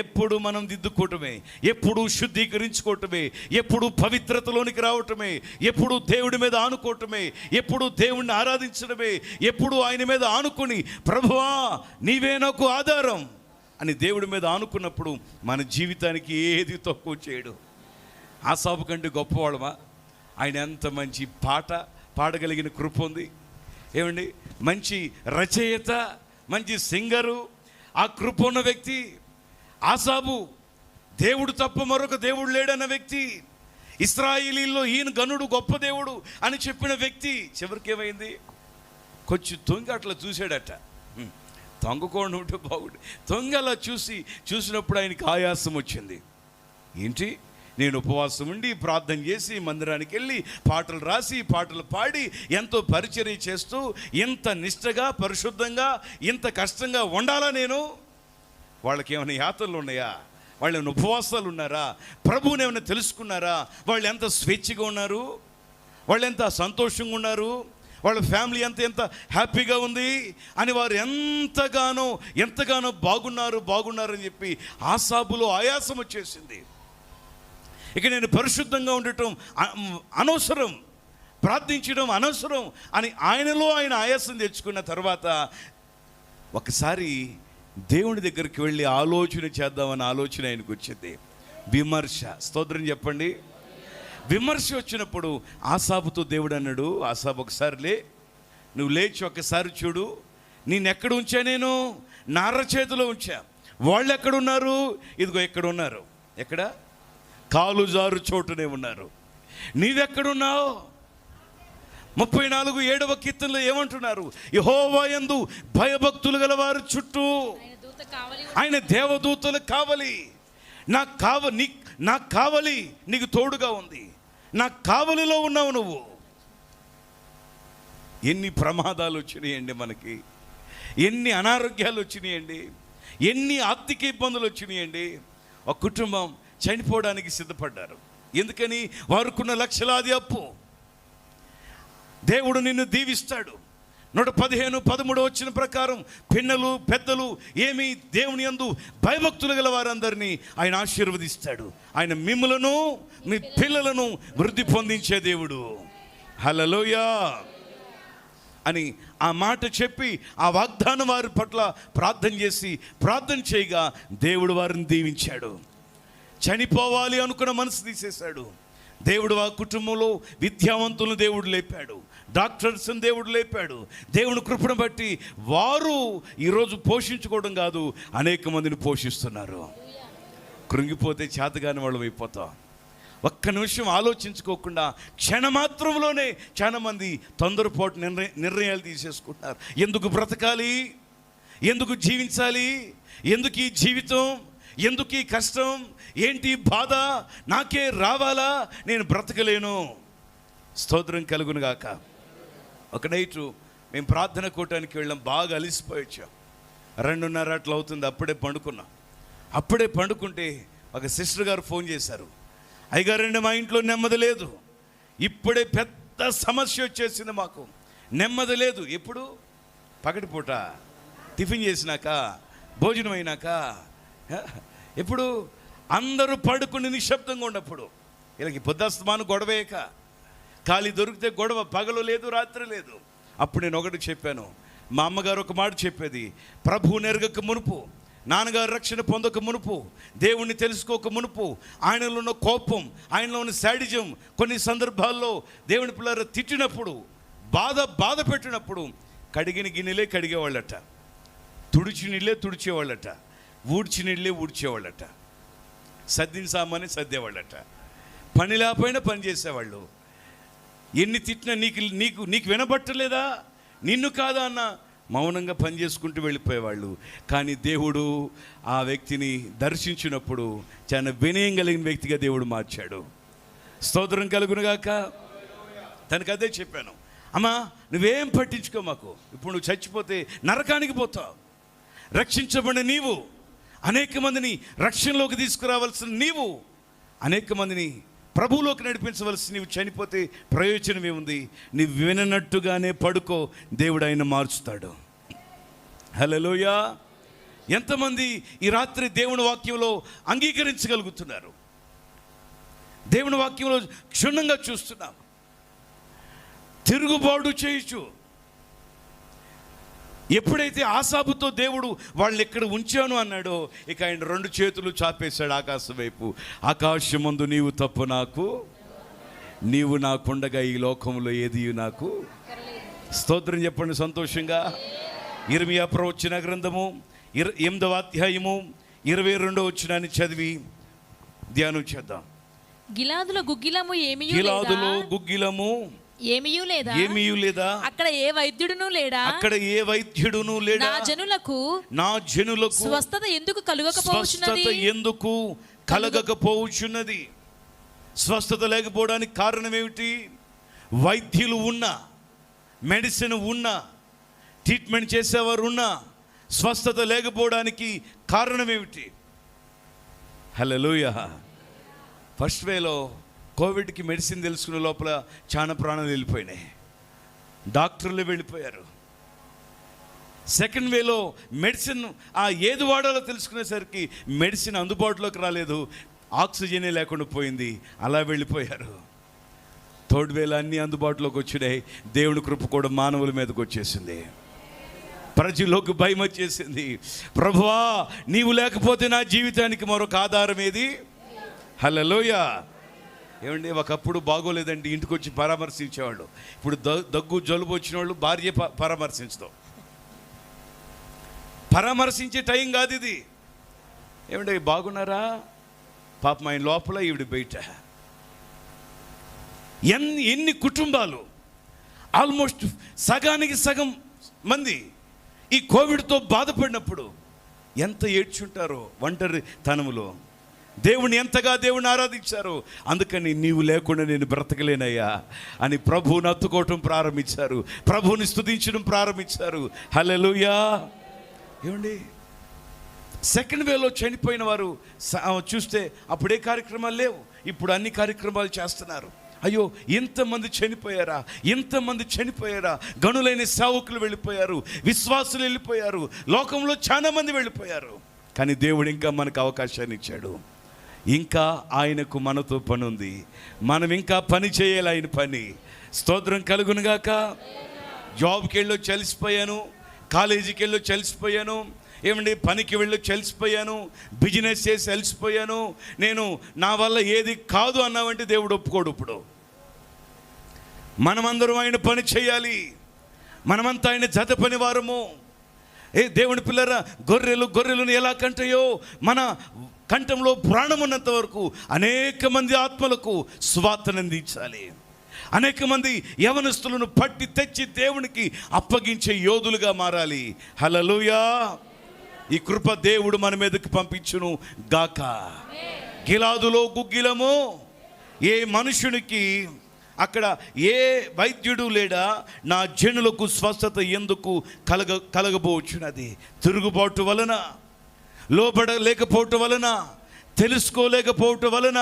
ఎప్పుడు మనం దిద్దుకోవటమే, ఎప్పుడు శుద్ధీకరించుకోవటమే, ఎప్పుడు పవిత్రతలోనికి రావటమే, ఎప్పుడు దేవుడి మీద ఆనుకోవటమే, ఎప్పుడు దేవుణ్ణి ఆరాధించడమే, ఎప్పుడు ఆయన మీద ఆనుకుని ప్రభువా నీవే నాకు ఆధారం అని దేవుడి మీద ఆనుకున్నప్పుడు మన జీవితానికి ఏది తక్కువ చేయడు. ఆసాపు కంటే గొప్పవాళ్ళమా? ఆయన ఎంత మంచి పాట పాడగలిగిన కృప ఉంది. ఏమండి, మంచి రచయిత, మంచి సింగరు, ఆ కృప ఉన్న వ్యక్తి. ఆసాబు దేవుడు తప్ప మరొక దేవుడు లేడన్న వ్యక్తి, ఇశ్రాయేలీల్లో ఈయన గనుడు గొప్ప దేవుడు అని చెప్పిన వ్యక్తి, చివరికి ఏమైంది? కొంచెం తొంగి అట్లా చూశాడట. తొంగకోండి ఉంటే బాగుండు. తొంగి అలా చూసినప్పుడు ఆయనకి ఆయాసం వచ్చింది. ఏంటి, నేను ఉపవాసం ఉండి ప్రార్థన చేసి మందిరానికి వెళ్ళి పాటలు రాసి పాటలు పాడి ఎంతో పరిచర్య చేస్తూ ఇంత నిష్టగా పరిశుద్ధంగా ఇంత కష్టంగా ఉండాలా నేను? వాళ్ళకి ఏమైనా యాతనలు ఉన్నాయా? వాళ్ళు ఏమైనా ఉపవాసాలు ఉన్నారా? ప్రభువుని ఏమైనా తెలుసుకున్నారా? వాళ్ళు ఎంత స్వేచ్ఛగా ఉన్నారు, వాళ్ళు ఎంత సంతోషంగా ఉన్నారు, వాళ్ళ ఫ్యామిలీ ఎంత హ్యాపీగా ఉంది అని వారు ఎంతగానో బాగున్నారు అని చెప్పి ఆసాబులో ఆయాసం వచ్చేసింది. ఇక నేను పరిశుద్ధంగా ఉండటం అనవసరం, ప్రార్థించడం అనవసరం అని ఆయనలో ఆయన ఆయాసం తెచ్చుకున్న తర్వాత ఒకసారి దేవుని దగ్గరికి వెళ్ళి ఆలోచన చేద్దామన్న ఆలోచన ఆయనకు వచ్చింది. విమర్శ. స్తోత్రం చెప్పండి. విమర్శ వచ్చినప్పుడు ఆసాబుతో దేవుడు అన్నాడు, ఆసాబు ఒకసారి నువ్వు లేచి ఒకసారి చూడు, నేనెక్కడ ఉంచా, నేను నార చేతిలో ఉంచా, వాళ్ళు ఎక్కడున్నారు, ఇదిగో ఎక్కడ ఉన్నారు, ఎక్కడ కాలు జారు చోటునే ఉన్నారు, నీవెక్కడున్నావు? 34 కీర్తనలో ఏమంటున్నారు? యెహోవా యందు భయభక్తులు గల వారు చుట్టూ ఆయన దేవదూతలు కావలి, నాకు కావలి నీకు తోడుగా ఉంది, నా కావలిలో ఉన్నావు నువ్వు. ఎన్ని ప్రమాదాలు వచ్చినాయండి మనకి, ఎన్ని అనారోగ్యాలు వచ్చినాయండి, ఎన్ని ఆర్థిక ఇబ్బందులు వచ్చినాయండి. ఒక కుటుంబం చనిపోవడానికి సిద్ధపడ్డారు. ఎందుకని? వారుకున్న లక్షలాది అప్పు. దేవుడు నిన్ను దీవిస్తాడు. 115:13 వచ్చిన ప్రకారం పిన్నలు పెద్దలు ఏమి దేవుని యందు భయభక్తులు గల వారందరినీ ఆయన ఆశీర్వదిస్తాడు. ఆయన మిమ్ములను మీ పిల్లలను వృద్ధి పొందించే దేవుడు. హల్లెలూయా అని ఆ మాట చెప్పి ఆ వాగ్దానం వారి పట్ల ప్రార్థన చేయగా దేవుడు వారిని దీవించాడు. చనిపోవాలి అనుకున్న మనసు తీసేశాడు. దేవుడు ఆ కుటుంబంలో విద్యావంతులను దేవుడు లేపాడు, డాక్టర్స్ని దేవుడు లేపాడు. దేవుని కృపను బట్టి వారు ఈరోజు పోషించుకోవడం కాదు, అనేక మందిని పోషిస్తున్నారు. కృంగిపోతే చేతగాని వాళ్ళు అయిపోతాం. ఒక్క నిమిషం ఆలోచించుకోకుండా క్షణమాత్రంలోనే చాలామంది తొందరపాటు నిర్ణయాలు తీసేసుకుంటున్నారు. ఎందుకు బ్రతకాలి, ఎందుకు జీవించాలి, ఎందుకు ఈ జీవితం, ఎందుకు ఈ కష్టం, ఏంటి బాధ, నాకే రావాలా, నేను బ్రతకలేను. స్తోత్రం కలుగును గాక. ఒక నైటు మేము ప్రార్థన కూటానికి వెళ్ళాం, బాగా అలిసిపోయి వచ్చాం. 2:30 అట్లా అవుతుంది. అప్పుడే పండుకుంటే ఒక సిస్టర్ గారు ఫోన్ చేశారు, అయ్యగారండి మా ఇంట్లో నెమ్మది లేదు, ఇప్పుడే పెద్ద సమస్య వచ్చేసింది, మాకు నెమ్మది లేదు. ఎప్పుడు? పగటిపూట టిఫిన్ చేసినాక, భోజనం అయినాక, ఎప్పుడు? అందరూ పడుకుని నిశ్శబ్దంగా ఉన్నప్పుడు. వీళ్ళకి పొద్దుస్తమాను గొడవేక, ఖాళీ దొరికితే గొడవ, పగలు లేదు రాత్రి లేదు. అప్పుడు నేను ఒకటి చెప్పాను, మా అమ్మగారు ఒక మాట చెప్పేది, ప్రభువు నెరగక మునుపు, నాన్నగారు రక్షణ పొందక మునుపు, దేవుణ్ణి తెలుసుకోక మునుపు, ఆయనలో ఉన్న కోపం, ఆయనలో ఉన్న శాడిజం, కొన్ని సందర్భాల్లో దేవుని పిల్లలు తిట్టినప్పుడు, బాధ పెట్టినప్పుడు కడిగిన గిన్నెలే కడిగేవాళ్ళట, తుడిచి నీళ్ళే తుడిచేవాళ్ళట, ఊడ్చి నీళ్ళే ఊడ్చేవాళ్ళట, సర్దిన సామానే సర్దేవాళ్ళట, పని లేకపోయినా పని చేసేవాళ్ళు. ఎన్ని తిట్టినా నీకు వినబట్టలేదా, నిన్ను కాదా అన్న మౌనంగా పని చేసుకుంటూ వెళ్ళిపోయేవాళ్ళు. కానీ దేవుడు ఆ వ్యక్తిని దర్శించినప్పుడు చాలా వినయం కలిగిన వ్యక్తిగా దేవుడు మార్చాడు. స్తోత్రం కలుగునుగాక. తనకు అదే చెప్పాను, అమ్మా నువ్వేం పట్టించుకో మాకు, ఇప్పుడు నువ్వు చచ్చిపోతే నరకానికి పోతావు, రక్షించబడిన నీవు, అనేక మందిని రక్షణలోకి తీసుకురావాల్సిన నీవు, అనేక మందిని ప్రభువులోకి నడిపించవలసి నీవు చనిపోతే ప్రయోజనం ఏముంది? నీవు విననట్టుగానే పడుకో, దేవుడు ఆయన మార్చుతాడు. హల్లెలూయా. ఎంతమంది ఈ రాత్రి దేవుని వాక్యంలో అంగీకరించగలుగుతున్నారు? దేవుని వాక్యంలో క్షుణ్ణంగా చూస్తున్నాం. తిరుగుబాటు చేయొచ్చు. ఎప్పుడైతే ఆసాబుతో దేవుడు వాళ్ళని ఎక్కడ ఉంచాను అన్నాడో, ఇక ఆయన 2 చేతులు చాపేశాడు ఆకాశం వైపు. ఆకాశమందు నీవు తప్ప నాకు, నీవు నాకుండగా ఈ లోకంలో ఏది నాకు. స్తోత్రం చెప్పండి సంతోషంగా. ఇర్మియా ప్రవచన గ్రంథము 8వ అధ్యాయము 22వ వచనాన్ని చదివి ధ్యానం చేద్దాం. గిలాదులో గుగ్గిలము ఏమీయూ లేదా, అక్కడ ఏ వైద్యుడును లేడా, నా జనులకు స్వస్థత ఎందుకు కలుగకపోవచ్చున్నది. స్వస్థత లేకపోవడానికి కారణం ఏమిటి? వైద్యులు ఉన్నా, మెడిసిన్ ఉన్నా, ట్రీట్మెంట్ చేసేవారు ఉన్నా, స్వస్థత లేకపోవడానికి కారణం ఏమిటి? హల్లెలూయా. ఫస్ట్ వేలో కోవిడ్కి మెడిసిన్ తెలుసుకునే లోపల చాలా ప్రాణాలు వెళ్ళిపోయినాయి, డాక్టర్లు వెళ్ళిపోయారు. సెకండ్ వేలో మెడిసిన్ ఏది వాడాలో తెలుసుకునేసరికి మెడిసిన్ అందుబాటులోకి రాలేదు, ఆక్సిజనే లేకుండా పోయింది, అలా వెళ్ళిపోయారు. థర్డ్ వేలో అన్నీ అందుబాటులోకి వచ్చినాయి. దేవుని కృప కూడా మానవుల మీదకి వచ్చేసింది. ప్రజల్లోకి భయం వచ్చేసింది. ప్రభువా, నీవు లేకపోతే నా జీవితానికి మరొక ఆధారం ఏది? హల్లెలూయా. ఏమండి, ఒకప్పుడు బాగోలేదండి ఇంటికి వచ్చి పరామర్శించేవాళ్ళు. ఇప్పుడు దగ్గు జలుబు వచ్చిన వాళ్ళు భార్య పరామర్శించడం. పరామర్శించే టైం కాదు ఇది. ఏమండి, బాగున్నారా? పాపం ఆయన లోపల, ఈవిడ బయట. ఎన్ని కుటుంబాలు, ఆల్మోస్ట్ సగానికి సగం మంది ఈ కోవిడ్తో బాధపడినప్పుడు ఎంత ఏడ్చుంటారో ఒంటరి తనములో. దేవుని ఎంతగా దేవుని ఆరాధించారు. అందుకని నీవు లేకుండా నేను బ్రతకలేనయ్యా అని ప్రభువుని అత్తుకోవటం ప్రారంభించారు, ప్రభువుని స్తుతించడం ప్రారంభించారు. హల్లెలూయా. ఏమండి, సెకండ్ వేలో చనిపోయిన వారు చూస్తే అప్పుడే కార్యక్రమాలు లేవు, ఇప్పుడు అన్ని కార్యక్రమాలు చేస్తున్నారు. అయ్యో, ఇంతమంది చనిపోయారా, ఇంతమంది చనిపోయారా. గనులైన సేవకులు వెళ్ళిపోయారు, విశ్వాసులు వెళ్ళిపోయారు, లోకంలో చాలా మంది వెళ్ళిపోయారు. కానీ దేవుడు ఇంకా మనకు అవకాశాన్ని ఇచ్చాడు. ఇంకా ఆయనకు మనతో పని ఉంది. మనం ఇంకా పని చేయాలి, ఆయన పని. స్తోత్రం కలుగునుగాక. జాబ్కి వెళ్ళి చలిసిపోయాను, కాలేజీకి వెళ్ళి చలిసిపోయాను, ఏమండి పనికి వెళ్ళి చలిసిపోయాను, బిజినెస్ చేసి అలసిపోయాను, నేను నా వల్ల ఏది కాదు అన్నావంటే దేవుడు ఒప్పుకోడు. ఇప్పుడు మనమందరం ఆయన పని చేయాలి. మనమంతా ఆయన జత పని వారము. దేవుని పిల్లరా, గొర్రెలను ఎలా కంటాయో మన కంఠంలో ప్రాణం ఉన్నంత వరకు అనేక మంది ఆత్మలకు సువార్తను అందించాలి. అనేక మంది యవనస్తులను పట్టి తెచ్చి దేవునికి అప్పగించే యోధులుగా మారాలి. హల్లెలూయా. ఈ కృప దేవుడు మన మీదకి పంపించును గాక. గిలాదులో గుగ్గిలము, ఏ మనుషునికి అక్కడ ఏ వైద్యుడు లేడా, నా జనులకు స్వస్థత ఎందుకు కలగబోచున్నది? తిరుగుబాటు వలన, లోబడలేకపోవటం వలన, తెలుసుకోలేకపోవటం వలన,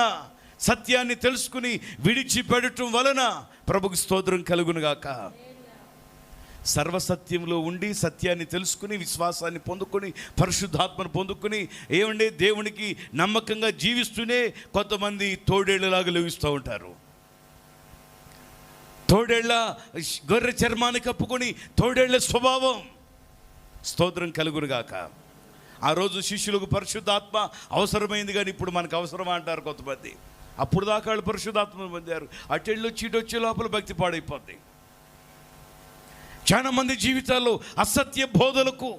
సత్యాన్ని తెలుసుకుని విడిచిపెట్టడం వలన. ప్రభుకి స్తోత్రం కలుగునుగాక. సర్వసత్యంలో ఉండి సత్యాన్ని తెలుసుకుని విశ్వాసాన్ని పొందుకొని పరిశుద్ధాత్మను పొందుకొని ఏమంటే దేవునికి నమ్మకంగా జీవిస్తూనే కొంతమంది తోడేళ్లలాగా లేవిస్తూ ఉంటారు. తోడేళ్ల గొర్రె చర్మాన్ని కప్పుకొని తోడేళ్ల స్వభావం. స్తోత్రం కలుగునుగాక. ఆ రోజు శిష్యులకు పరిశుద్ధాత్మ అవసరమైంది, కానీ ఇప్పుడు మనకు అవసరమా అంటారు కొంతమంది. అప్పుడు దాకా వాళ్ళు పరిశుద్ధాత్మను పొందారు, అటెళ్ళు చీటొచ్చే లోపల భక్తి పాడైపోద్ది. చాలా మంది జీవితాల్లో అసత్య బోధలకు,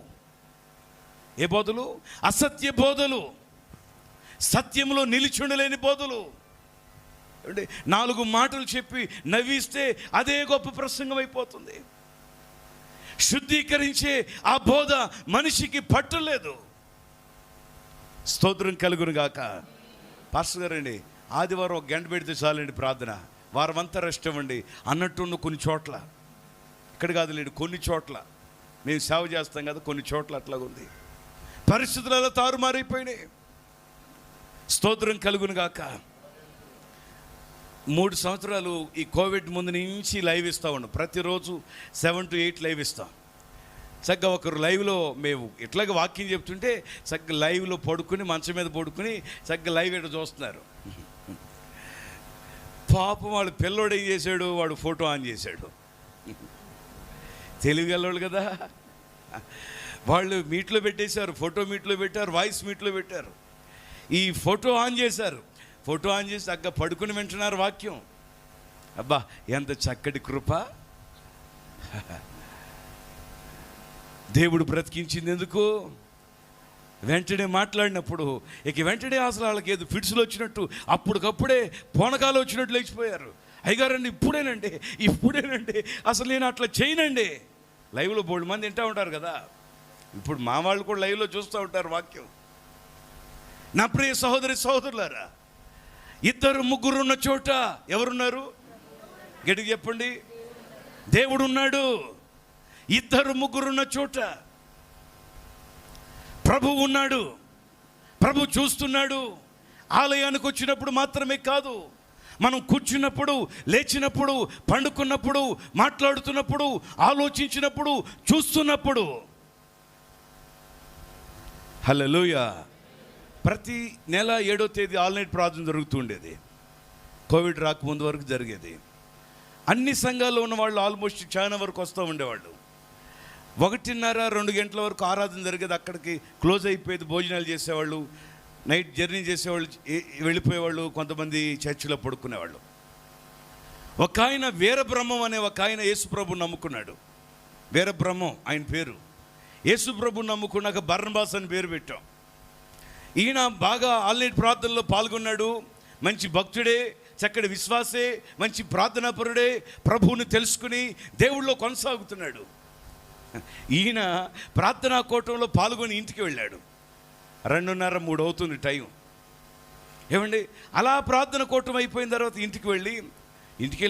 ఏ బోధలు? అసత్య బోధలు, సత్యంలో నిలిచుండలేని బోధలు. అంటే 4 మాటలు చెప్పి నవ్విస్తే అదే గొప్ప ప్రసంగం అయిపోతుంది. శుద్ధీకరించే ఆ బోధ మనిషికి పట్టలేదు. స్తోత్రం కలుగునుగాక. పాస్టర్ గారండి, ఆదివారం 1 గంట పెడితే చాలండి ప్రార్థన, వారం అంతా రెస్ట్ ఇవ్వండి అన్నట్టు కొన్ని చోట్ల, ఇక్కడ కాదు లేడు, కొన్ని చోట్ల మేము సేవ చేస్తాం కదా, కొన్ని చోట్ల అట్లా ఉంది. పరిస్థితులలో తారుమారైపోయినాయి. స్తోత్రం కలుగునుగాక. 3 సంవత్సరాలు ఈ కోవిడ్ ముందు నుంచి లైవ్ ఇస్తూ ఉన్నాం. ప్రతిరోజు 7 to 8 లైవ్ ఇస్తాం. చక్కగా ఒకరు లైవ్లో మేము ఇట్లాగే వాక్యం చెప్తుంటే చక్కగా లైవ్లో పడుకుని మంచం మీద పడుకుని చక్కగా లైవ్ ఎట చూస్తున్నారు. పాపం వాడు పిల్లోడు ఏం చేశాడు, వాడు ఫోటో ఆన్ చేశాడు. తెలివిగలవాళ్ళు కదా, వాళ్ళు మీట్లో పెట్టేశారు, ఫోటో మీట్లో పెట్టారు, వాయిస్ మీట్లో పెట్టారు. ఈ ఫోటో ఆన్ చేశారు. ఫోటో ఆన్ చేసి చక్కగా పడుకుని వింటున్నారు వాక్యం. అబ్బా, ఎంత చక్కటి కృప! దేవుడు బ్రతికించింది ఎందుకు? వెంటనే మాట్లాడినప్పుడు ఇక వెంటనే అసలు వాళ్ళకి ఏదో ఫిట్స్లో వచ్చినట్టు అప్పటికప్పుడే పోనకాలు వచ్చినట్టు లేచిపోయారు. అయ్యగారండి ఇప్పుడేనండి అసలు నేను అట్లా చేయనండి. లైవ్లో బోల్డ్ మంది వింటూ ఉంటారు కదా, ఇప్పుడు మా వాళ్ళు కూడా లైవ్లో చూస్తూ ఉంటారు వాక్యం. నా ప్రియ సహోదరులారా, 2 ముగ్గురు ఉన్న చోట ఎవరున్నారు? గట్టిగా చెప్పండి. దేవుడు ఉన్నాడు. 2 ముగ్గురు ఉన్న చోట ప్రభు ఉన్నాడు. ప్రభు చూస్తున్నాడు. ఆలయానికి వచ్చినప్పుడు మాత్రమే కాదు, మనం కూర్చున్నప్పుడు, లేచినప్పుడు, పండుకున్నప్పుడు, మాట్లాడుతున్నప్పుడు, ఆలోచించినప్పుడు, చూస్తున్నప్పుడు. హల్లెలూయా. ప్రతి నెల 7వ తేదీ ఆల్ నైట్ ప్రార్థన జరుగుతూ ఉండేది. కోవిడ్ రాకముందు వరకు జరిగేది. అన్ని సంఘాల్లో ఉన్న వాళ్ళు ఆల్మోస్ట్ చాలా వరకు వస్తూ ఉండేవాళ్ళు. 1:30-2 గంటల వరకు ఆరాధన జరిగేది. అక్కడికి క్లోజ్ అయిపోయేది. భోజనాలు చేసేవాళ్ళు, నైట్ జర్నీ చేసేవాళ్ళు, వెళ్ళిపోయేవాళ్ళు, కొంతమంది చర్చిలో పడుకునేవాళ్ళు. ఒక ఆయన వీరబ్రహ్మం అనే ఒక ఆయన యేసుప్రభు నమ్ముకున్నాడు. వీరబ్రహ్మం ఆయన పేరు. యేసుప్రభు నమ్ముకున్నాక బర్నబాస్ అని పేరు పెట్టాం. ఈయన బాగా ఆల్నైట్ ప్రార్థనలో పాల్గొన్నాడు. మంచి భక్తుడే, చక్కటి విశ్వాసే, మంచి ప్రార్థనాపరుడే, ప్రభువుని తెలుసుకుని దేవుళ్ళో కొనసాగుతున్నాడు. ఈయన ప్రార్థనా కూటంలో పాల్గొని ఇంటికి వెళ్ళాడు. 2:30-3 అవుతుంది టైం. ఏమండి, అలా ప్రార్థన కూటం అయిపోయిన తర్వాత ఇంటికి వెళ్ళి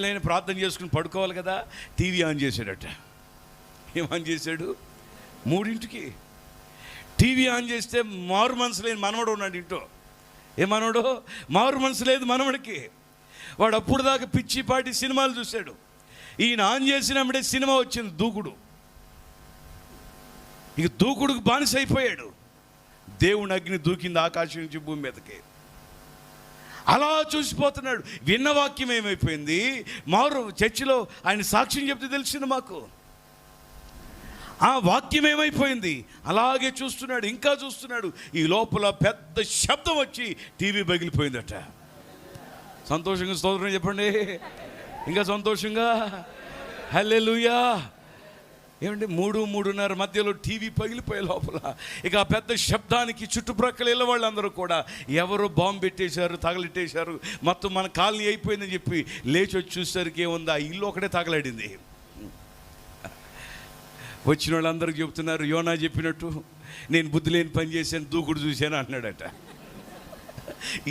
ఆయన ప్రార్థన చేసుకుని పడుకోవాలి కదా, టీవీ ఆన్ చేశాడట. ఏం ఆన్ చేశాడు? 3ంటికి టీవీ ఆన్ చేస్తే మారు మనసు లేని మనవడు ఉన్నాడు ఇంట్లో. ఏ మనవడు? మారు మనసు లేదు మనవడికి. వాడు అప్పుడు దాకా పిచ్చిపాటి సినిమాలు చూశాడు. ఈయన ఆన్ చేసినప్పుడే సినిమా వచ్చింది దూకుడు. ఇక దూకుడుకు బానిస అయిపోయాడు. దేవుని అగ్ని దూకింది ఆకాశం నుంచి భూమి మీదకి. అలా చూసిపోతున్నాడు. విన్న వాక్యం ఏమైపోయింది? చర్చిలో ఆయన సాక్ష్యం చెప్తే తెలిసింది మాకు. ఆ వాక్యం ఏమైపోయింది? అలాగే చూస్తున్నాడు, ఇంకా చూస్తున్నాడు. ఈ లోపల పెద్ద శబ్దం వచ్చి టీవీ పగిలిపోయిందట. సంతోషంగా స్తోత్రం చెప్పండి. ఇంకా సంతోషంగా హల్లెలూయా. ఏమంటే 3-3:30 మధ్యలో టీవీ పగిలిపోయే లోపల ఇక ఆ పెద్ద శబ్దానికి చుట్టుప్రక్కల వెళ్ళే వాళ్ళందరూ కూడా ఎవరో బాంబు పెట్టేశారు, తగలెట్టేశారు, మొత్తం మన కాలనీ అయిపోయిందని చెప్పి లేచి వచ్చి చూసేసరికి ఏముంది, ఆ ఇల్లు ఒకటే తగలాడింది. వచ్చిన వాళ్ళందరికీ చెప్తున్నారు, యోనా చెప్పినట్టు నేను బుద్ధి లేని పని చేశాను, దూకుడు చూశాను అన్నాడట.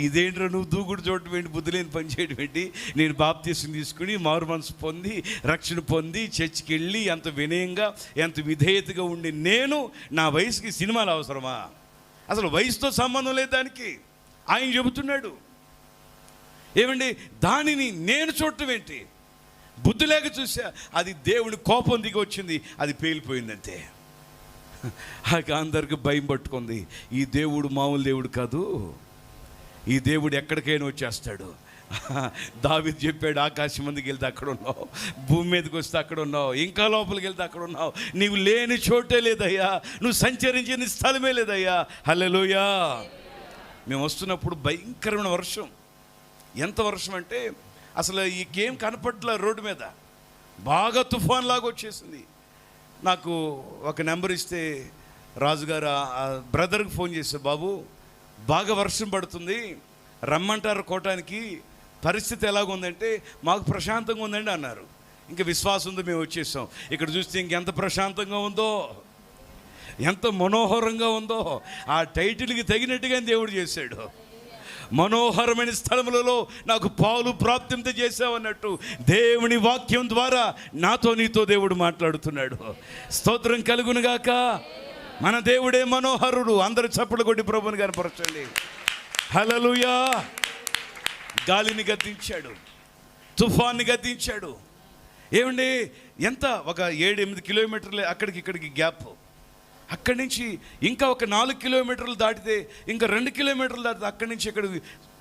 ఇదేంట్రా నువ్వు దూకుడు చూడటం ఏంటి, బుద్ధి లేని పని చేయడం ఏంటి? నేను బాప్తీసం తీసుకుని మారు మనసు పొంది రక్షణ పొంది చర్చికి వెళ్ళి ఎంత వినయంగా ఎంత విధేయతగా ఉండి నేను నా వయసుకి సినిమాలు అవసరమా? అసలు వయసుతో సంబంధం లేదు దానికి. ఆయన చెబుతున్నాడు. ఏమండి, దానిని నేను చూడటం ఏంటి? బుద్ధి లేక చూసా, అది దేవుని కోపం దిగి వచ్చింది, అది పేలిపోయిందంతే. అందరికి భయం పట్టుకుంది. ఈ దేవుడు మామూలు దేవుడు కాదు, ఈ దేవుడు ఎక్కడికైనా వచ్చేస్తాడు. దావీదు చెప్పాడు, ఆకాశం మందికి వెళ్తే అక్కడ ఉన్నావు, భూమి మీదకి వస్తే అక్కడ ఉన్నావు, ఇంకా లోపలికి వెళ్తే అక్కడ ఉన్నావు, నీవు లేని చోటే లేదయ్యా, నువ్వు సంచరించిన స్థలమే లేదయ్యా. హల్లెలూయా. మేము వస్తున్నప్పుడు భయంకరమైన వర్షం. ఎంత వర్షం అంటే అసలు ఈ గేమ్ కనపట్ల, రోడ్డు మీద బాగా తుఫాన్ లాగా వచ్చేసింది. నాకు ఒక నెంబర్ ఇస్తే రాజుగారు ఆ బ్రదర్కి ఫోన్ చేస్తే, బాబు బాగా వర్షం పడుతుంది, రమ్మంటారు కోటానికి, పరిస్థితి ఎలాగుందంటే మాకు ప్రశాంతంగా ఉందండి అన్నారు. ఇంకా విశ్వాసంతో మేము వచ్చేసాం. ఇక్కడ చూస్తే ఇంకెంత ప్రశాంతంగా ఉందో, ఎంత మనోహరంగా ఉందో. ఆ టైటిల్కి తగినట్టుగా దేవుడు చేశాడు. మనోహరమైన స్థలములలో నాకు పాలు ప్రాప్తింత చేసావన్నట్టు దేవుని వాక్యం ద్వారా నాతో నీతో దేవుడు మాట్లాడుతున్నాడు. స్తోత్రం కలుగునుగాక. మన దేవుడే మనోహరుడు. అందరూ చప్పట్లు కొట్టి ప్రభువుని కనపరచండి. హల్లెలూయా. గాలిని గద్దించాడు, తుఫాన్ని గద్దించాడు. ఏమండి, ఎంత ఒక 7-8 కిలోమీటర్లే అక్కడికి ఇక్కడికి గ్యాప్. అక్కడి నుంచి ఇంకా ఒక 4 కిలోమీటర్లు దాటితే ఇంకా 2 కిలోమీటర్లు దాటితే అక్కడి నుంచి ఇక్కడికి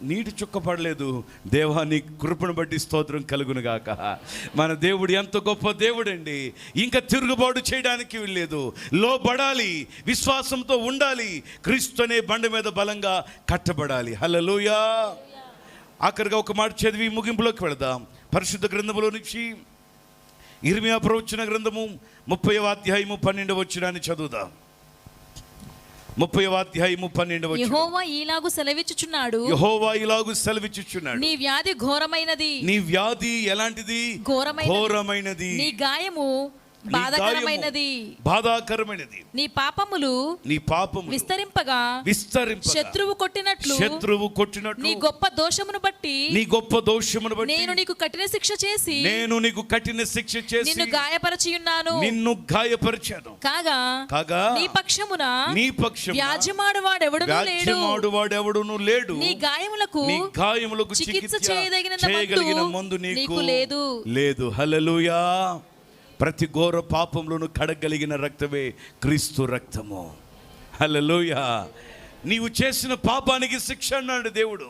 నీటి చుక్క పడలేదు. దేవా నీ కృపను బట్టి స్తోత్రం కలుగునుగాక. మన దేవుడు ఎంత గొప్ప దేవుడండి. ఇంకా తిరుగుబాటు చేయడానికి వీల్లేదు. లోబడాలి, విశ్వాసంతో ఉండాలి, క్రీస్తు అనే బండ మీద బలంగా కట్టబడాలి. హల్లెలూయా. ఆఖరిగా ఒక మాట చదివి ముగింపులోకి వెళదాం. పరిశుద్ధ గ్రంథములో నుంచి ఇర్మియా ప్రవచన గ్రంథము 30వ అధ్యాయము 12వ వచనాన్ని చదువుదాం. 30వ అధ్యాయము 12వ వచనం. యెహోవా ఇలాగు సెలవిచ్చుచున్నాడు, యెహోవా ఇలాగు సెలవిచ్చుచున్నాడు, నీ వ్యాధి ఘోరమైనది. నీ వ్యాధి ఎలాంటిది? ఘోరమైనది. నీ గాయము బాధాకరమైనది. నీ పాపములు విస్తరింపగా శత్రువు కొట్టినట్లు నీ గొప్ప దోషమును బట్టి నేను నీకు కఠిన శిక్ష చేసి నిన్ను గాయపరచి ఉన్నాను. కాగా నీ పక్షమున వ్యాజ్యమాడువాడెవడునూ లేడు. నీ గాయములకు చికిత్స చేయదగిన మందు నీకు లేదు. హల్లెలూయా. ప్రతి ఘోర పాపంలోను కడగలిగిన రక్తమే క్రీస్తు రక్తము. హల్లెలూయా. నీవు చేసిన పాపానికి శిక్ష అన్నాడు దేవుడు.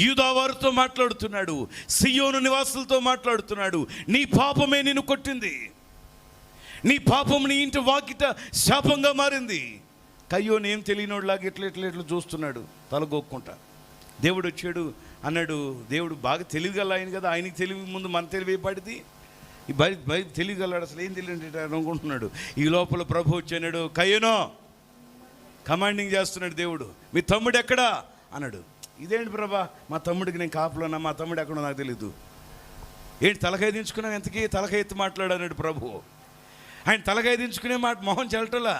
యూదా వారితో మాట్లాడుతున్నాడు, సియోను నివాసులతో మాట్లాడుతున్నాడు. నీ పాపమే నిన్ను కొట్టింది, నీ పాపం నీ ఇంటి వాకిట శాపంగా మారింది. కయ్యోని ఏం తెలియనోడులాగా ఎట్లా చూస్తున్నాడు తలగొక్కుంటా. దేవుడు వచ్చాడు అన్నాడు. దేవుడు బాగా తెలివిగల ఆయన కదా, ఆయనకి తెలివి ముందు మన తెలివి పడింది. ఈ బయట తెలివిగలడు, అసలు ఏం తెలియదు అనుకుంటున్నాడు. ఈ లోపల ప్రభు వచ్చాడు. కయ్యనో కమాండింగ్ చేస్తున్నాడు దేవుడు. మీ తమ్ముడు ఎక్కడా అన్నాడు. ఇదేంటి ప్రభా, మా తమ్ముడికి నేను కాపులోనా, మా తమ్ముడు ఎక్కడో నాకు తెలీదు. ఏంటి తలకాయ దించుకున్నావు, ఎంతకీ తలకాయ ఎత్తి మాట్లాడన్నాడు ప్రభు. ఆయన తలకాయ దించుకునే మాట మొహం చెల్లటలా.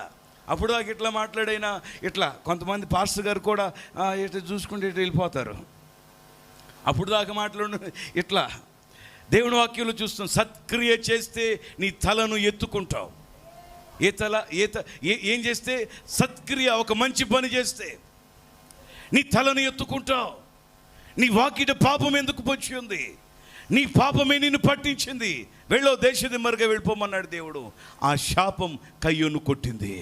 అప్పుడు దాకా ఇట్లా మాట్లాడైనా ఇట్లా కొంతమంది పాస్టర్ గారు కూడా ఇట్లా చూసుకుంటే ఇట్లా వెళ్ళిపోతారు. అప్పుడు దాకా మాట్లాడు ఇట్లా. దేవుని వాక్యంలో చూస్తాం, సత్క్రియ చేస్తే నీ తలను ఎత్తుకుంటావు. ఏం చేస్తే? సత్క్రియ, ఒక మంచి పని చేస్తే నీ తలను ఎత్తుకుంటావు. నీ వాకిట పాపం ఎందుకు పొంచి ఉంది? నీ పాపమే నిన్ను పట్టించింది. వెళ్ళో దేశదిమ్మరుగా వెళ్ళిపోమన్నాడు దేవుడు. ఆ శాపం కయ్యోను కొట్టింది.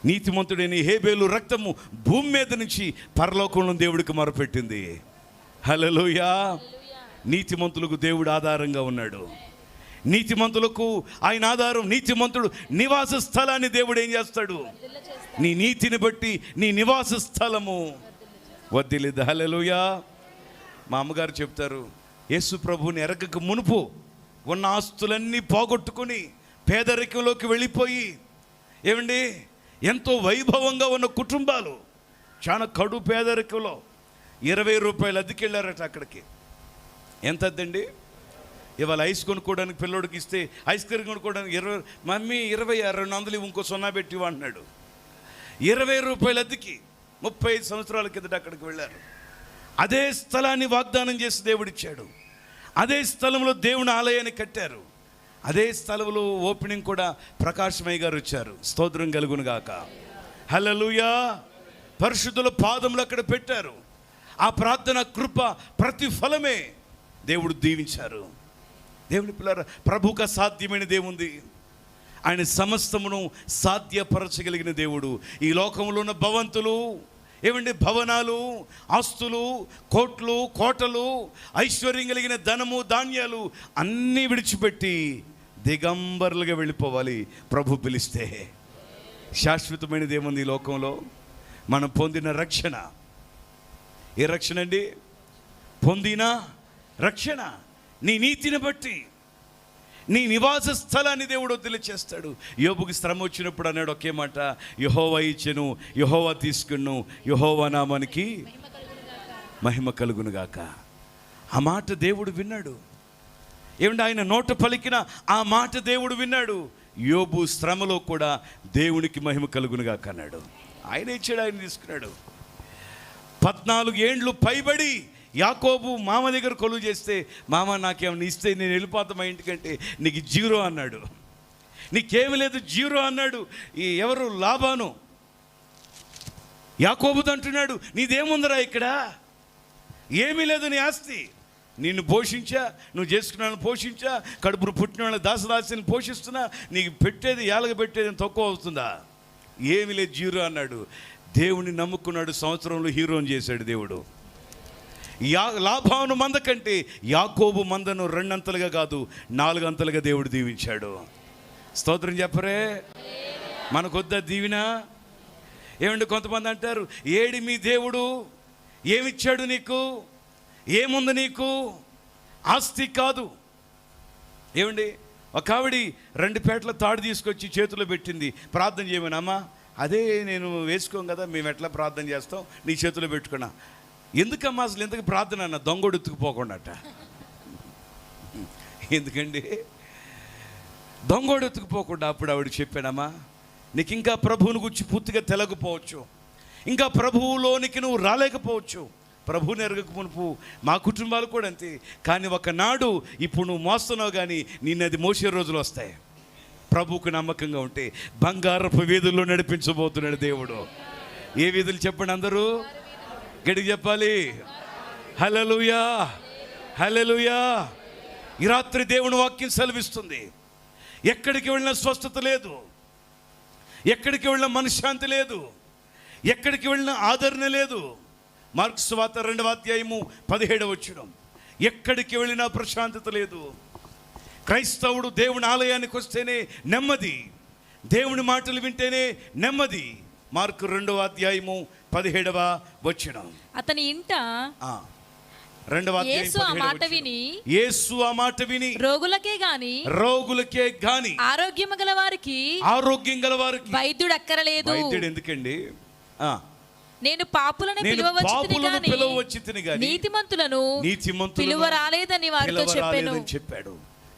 నీతిమంతుడైన హేబేలు రక్తము భూమి మీద నుంచి పరలోకంలో దేవుడికి మొరపెట్టింది. హల్లెలూయా. నీతిమంతులకు దేవుడు ఆధారంగా ఉన్నాడు. నీతిమంతులకు ఆయన ఆధారం. నీతిమంతుడు నివాస స్థలాన్ని దేవుడు ఏం చేస్తాడు? నీ నీతిని బట్టి నీ నివాస స్థలము వర్ధిల్లింది. హల్లెలూయా. మా అమ్మగారు చెప్తారు, యేసు ప్రభువుని ఎరగక మునుపు ఉన్న ఆస్తులన్నీ పోగొట్టుకుని పేదరికంలోకి వెళ్ళిపోయి, ఏమండి, ఎంతో వైభవంగా ఉన్న కుటుంబాలు చాలా కడు పేదరికంలో 20 రూపాయలు అద్దెకెళ్ళారట అక్కడికి. ఎంత అద్దండి? ఇవాళ ఐస్ కొనుక్కోవడానికి పిల్లోడికి ఇస్తే ఐస్ క్రీమ్ కొనుక్కోవడానికి 20, మమ్మీ 20, 200 ఇంకో 0 పెట్టి అంటున్నాడు. 20 రూపాయలు అద్దెకి 35 సంవత్సరాల కిందట అక్కడికి వెళ్ళారు. అదే స్థలాన్ని వాగ్దానం చేసి దేవుడిచ్చాడు. అదే స్థలంలో దేవుని ఆలయాన్ని కట్టారు. అదే స్థలంలో ఓపెనింగ్ కూడా ప్రకాశమయ్య గారు వచ్చారు. స్తోత్రం కలుగును గాక. హల్లెలూయా. పరిశుద్ధుల పాదములు అక్కడ పెట్టారు. ఆ ప్రార్థన కృప ప్రతిఫలమే దేవుడు దీవించారు. దేవుని పిల్లరా, ప్రభువుకు అసాధ్యమైన దేవుంది. ఆయన సమస్తమును సాధ్యపరచగలిగిన దేవుడు. ఈ లోకంలో ఉన్న భవంతులు, ఏమండి, భవనాలు, ఆస్తులు, కోట్లు, కోటలు, ఐశ్వర్యం కలిగిన ధనము, ధాన్యాలు అన్నీ విడిచిపెట్టి దిగంబరులుగా వెళ్ళిపోవాలి ప్రభు పిలిస్తే. శాశ్వతమైనది ఏముంది ఈ లోకంలో? మనం పొందిన రక్షణ. ఏ రక్షణ అండి? పొందిన రక్షణ. నీ నీతిని బట్టి నీ నివాస స్థలాన్ని దేవుడు వదిలిచేస్తాడు. యోబుకి శ్రమ వచ్చినప్పుడు అన్నాడు ఒకే మాట, యెహోవా ఇచ్చెను, యెహోవా తీసుకును, యెహోవా నామానికి మహిమ కలుగును గాక. ఆ మాట దేవుడు విన్నాడు. ఏమంటే ఆయన నోట పలికిన ఆ మాట దేవుడు విన్నాడు. యోబు శ్రమలో కూడా దేవునికి మహిమ కలుగును గాక అన్నాడు. ఆయన ఇచ్చాడు, ఆయన తీసుకున్నాడు. 14 ఏండ్లు పైబడి యాకోబు మామ దగ్గర కొలువు చేస్తే, మామ నాకేమన్నా ఇస్తే నేను వెళ్ళిపోతా మా ఇంటికంటే, నీకు 0 అన్నాడు. నీకేమి లేదు, 0 అన్నాడు. ఎవరు? లాబాను. యాకోబుతో అంటున్నాడు, నీదేముందరా ఇక్కడ? ఏమీ లేదు నీ ఆస్తి. నిన్ను పోషించా, నువ్వు చేసుకున్న పోషించా, కడుపును పుట్టిన వాళ్ళ దాసదాసిని పోషిస్తున్నా, నీకు పెట్టేది ఏలగ పెట్టేది తక్కువ అవుతుందా? ఏమీ లేదు, 0 అన్నాడు. దేవుని నమ్ముకున్నాడు. సంవత్సరంలో హీరోని చేశాడు దేవుడు. లాభాను మంద కంటే యాకోబు మందను 2 అంతలుగా కాదు 4 అంతలుగా దేవుడు దీవించాడు. స్తోత్రం చెప్పరే. మనకొద్దా దీవిన? ఏమండి, కొంతమంది అంటారు, ఏడి మీ దేవుడు? ఏమిచ్చాడు నీకు? ఏముంది నీకు? ఆస్తి కాదు. ఏమండి, ఒక ఆవిడ 2 పేటల తాడు తీసుకొచ్చి చేతిలో పెట్టింది. ప్రార్థన చేయమని. అమ్మా, అదే నేను వేసుకోం కదా, మేము ఎట్లా ప్రార్థన చేస్తాం, నీ చేతిలో పెట్టుకున్నా. ఎందుకమ్మా అసలు ఎందుకు ప్రార్థన అన్న? దొంగోడు ఎత్తుకుపోకుండాట. ఎందుకండి? దొంగోడు ఎత్తుకుపోకుండా. అప్పుడు ఆవిడ చెప్పాడమ్మా, నీకు ఇంకా ప్రభువుని గురించి పూర్తిగా తెలకపోవచ్చు, ఇంకా ప్రభువులోనికి నువ్వు రాలేకపోవచ్చు. ప్రభువుని ఎరగక మునుపు మా కుటుంబాలు కూడా అంతే. కానీ ఒకనాడు ఇప్పుడు నువ్వు మోస్తున్నావు, కానీ నిన్నది మోసే రోజులు వస్తాయి. ప్రభువుకు నమ్మకంగా ఉంటే బంగారపు వీధుల్లో నడిపించబోతున్నాడు దేవుడు. ఏ వీధులు చెప్పండి అందరూ గడికి చెప్పాలి. హల్లెలూయా, హల్లెలూయా. ఈ రాత్రి దేవుని వాక్యం సెలవిస్తుంది, ఎక్కడికి వెళ్ళిన స్వస్థత లేదు, ఎక్కడికి వెళ్ళిన మనశ్శాంతి లేదు, ఎక్కడికి వెళ్ళిన ఆదరణ లేదు. మార్కు సువార్త 2వ అధ్యాయము 17వ వచనం. ఎక్కడికి వెళ్ళినా ప్రశాంతత లేదు. క్రైస్తవుడు దేవుని ఆలయానికి వస్తేనే నెమ్మది, దేవుని మాటలు వింటేనే నెమ్మది. మార్కు 2వ అధ్యాయము 17వ వచనం. అతని ఇంట 2వ అధ్యాయం యేసు ఆ మాట విని, యేసు ఆ మాట విని రోగులకే గాని ఆరోగ్యం గల వారికి వైద్యుడు అక్కరలేదు. వైద్యుడు ఎందుకండి? నేను పాపులను పిలువవచ్చితిని గాని నీతిమంతులను పిలువరాలేదని వారితో చెప్పాడు.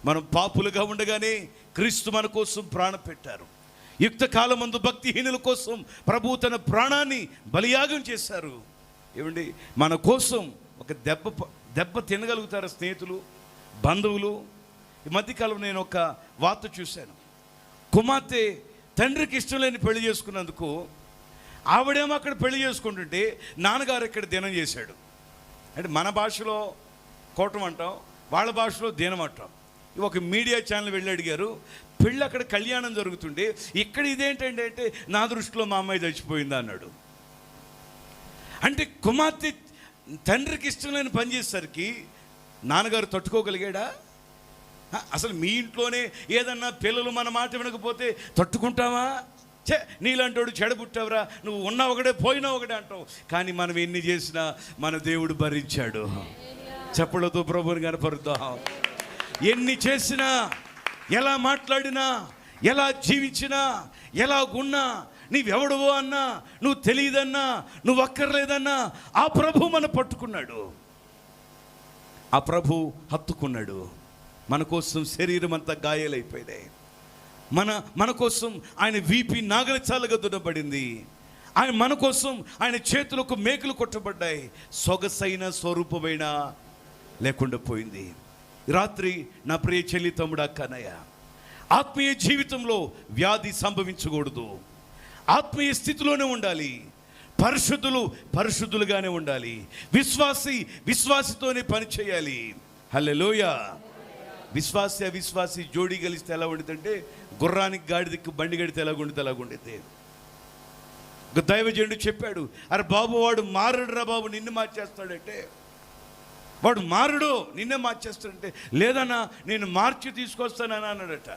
మనం పాపులుగా ఉండగానే క్రీస్తు మన కోసం ప్రాణం పెట్టారు. యుక్త కాలమందు భక్తిహీనుల కోసం ప్రభు తన ప్రాణాన్ని బలియాగం చేశారు. ఏమండి, మన కోసం ఒక దెబ్బ తినగలుగుతారు స్నేహితులు, బంధువులు. ఈ మధ్యకాలం నేను ఒక వార్త చూశాను. కుమార్తె తండ్రికి ఇష్టం లేని పెళ్లి చేసుకున్నందుకు ఆవిడేమో అక్కడ పెళ్లి చేసుకుంటుంటే నాన్నగారు ఇక్కడ దినం చేశాడు. అంటే మన భాషలో కోటం అంటాం, వాళ్ళ భాషలో దినం అంటాం. ఒక మీడియా ఛానల్ వెళ్ళి అడిగారు, పెళ్ళి అక్కడ కళ్యాణం జరుగుతుంటే ఇక్కడ ఇదేంటంటే అంటే నా దృష్టిలో మా అమ్మాయి చచ్చిపోయిందా అన్నాడు. అంటే కుమార్తె తండ్రికి ఇష్టం లేని పని చేసేసరికి నాన్నగారు తట్టుకోగలిగాడా? అసలు మీ ఇంట్లోనే ఏదన్నా పిల్లలు మన మాట వినకపోతే తట్టుకుంటావా? నీలాంటోడు చెడబుట్టావురా, నువ్వు ఉన్నా ఒకడే పోయినా ఒకటే అంటావు. కానీ మనం ఎన్ని చేసినా మన దేవుడు భరించాడు. చప్పలతో ప్రభుని కనపరుద్దాం. ఎన్ని చేసినా, ఎలా మాట్లాడినా, ఎలా జీవించినా, ఎలాగున్నా, నీవెవడవో అన్నా, నువ్వు తెలియదన్నా, నువ్వు అక్కర్లేదన్నా, ఆ ప్రభు మన పట్టుకున్నాడు, ఆ ప్రభు హత్తుకున్నాడు. మన కోసం శరీరం అంతా గాయాలైపోయినాయి. మన కోసం ఆయన వీపి నాగలచాలుగా దున్నబడింది. ఆయన మన కోసం ఆయన చేతులకు మేకులు కొట్టబడ్డాయి. సొగసైన స్వరూపమైన లేకుండా పోయింది. రాత్రి నా ప్రియ చెల్లి, తమ్ముడు, అక్కనయ్య, ఆత్మీయ జీవితంలో వ్యాధి సంభవించకూడదు. ఆత్మీయ స్థితిలోనే ఉండాలి. పరిశుద్ధులుగానే ఉండాలి. విశ్వాసితోనే పని చేయాలి. హల్లెలూయా. అవిశ్వాసి జోడీ కలిస్తే ఎలా ఉండిద్దంటే గుర్రానికి గాడిదకి బండి గడితే ఎలాగుండిద్ది. దైవజనుడు చెప్పాడు, అరే బాబు, వాడు మారడురా బాబు, నిన్ను మార్చేస్తాడంటే. వాడు మారడు, నిన్నే మార్చేస్తాడంటే, లేదన్నా నేను మార్చి తీసుకొస్తానని అన్నాడట.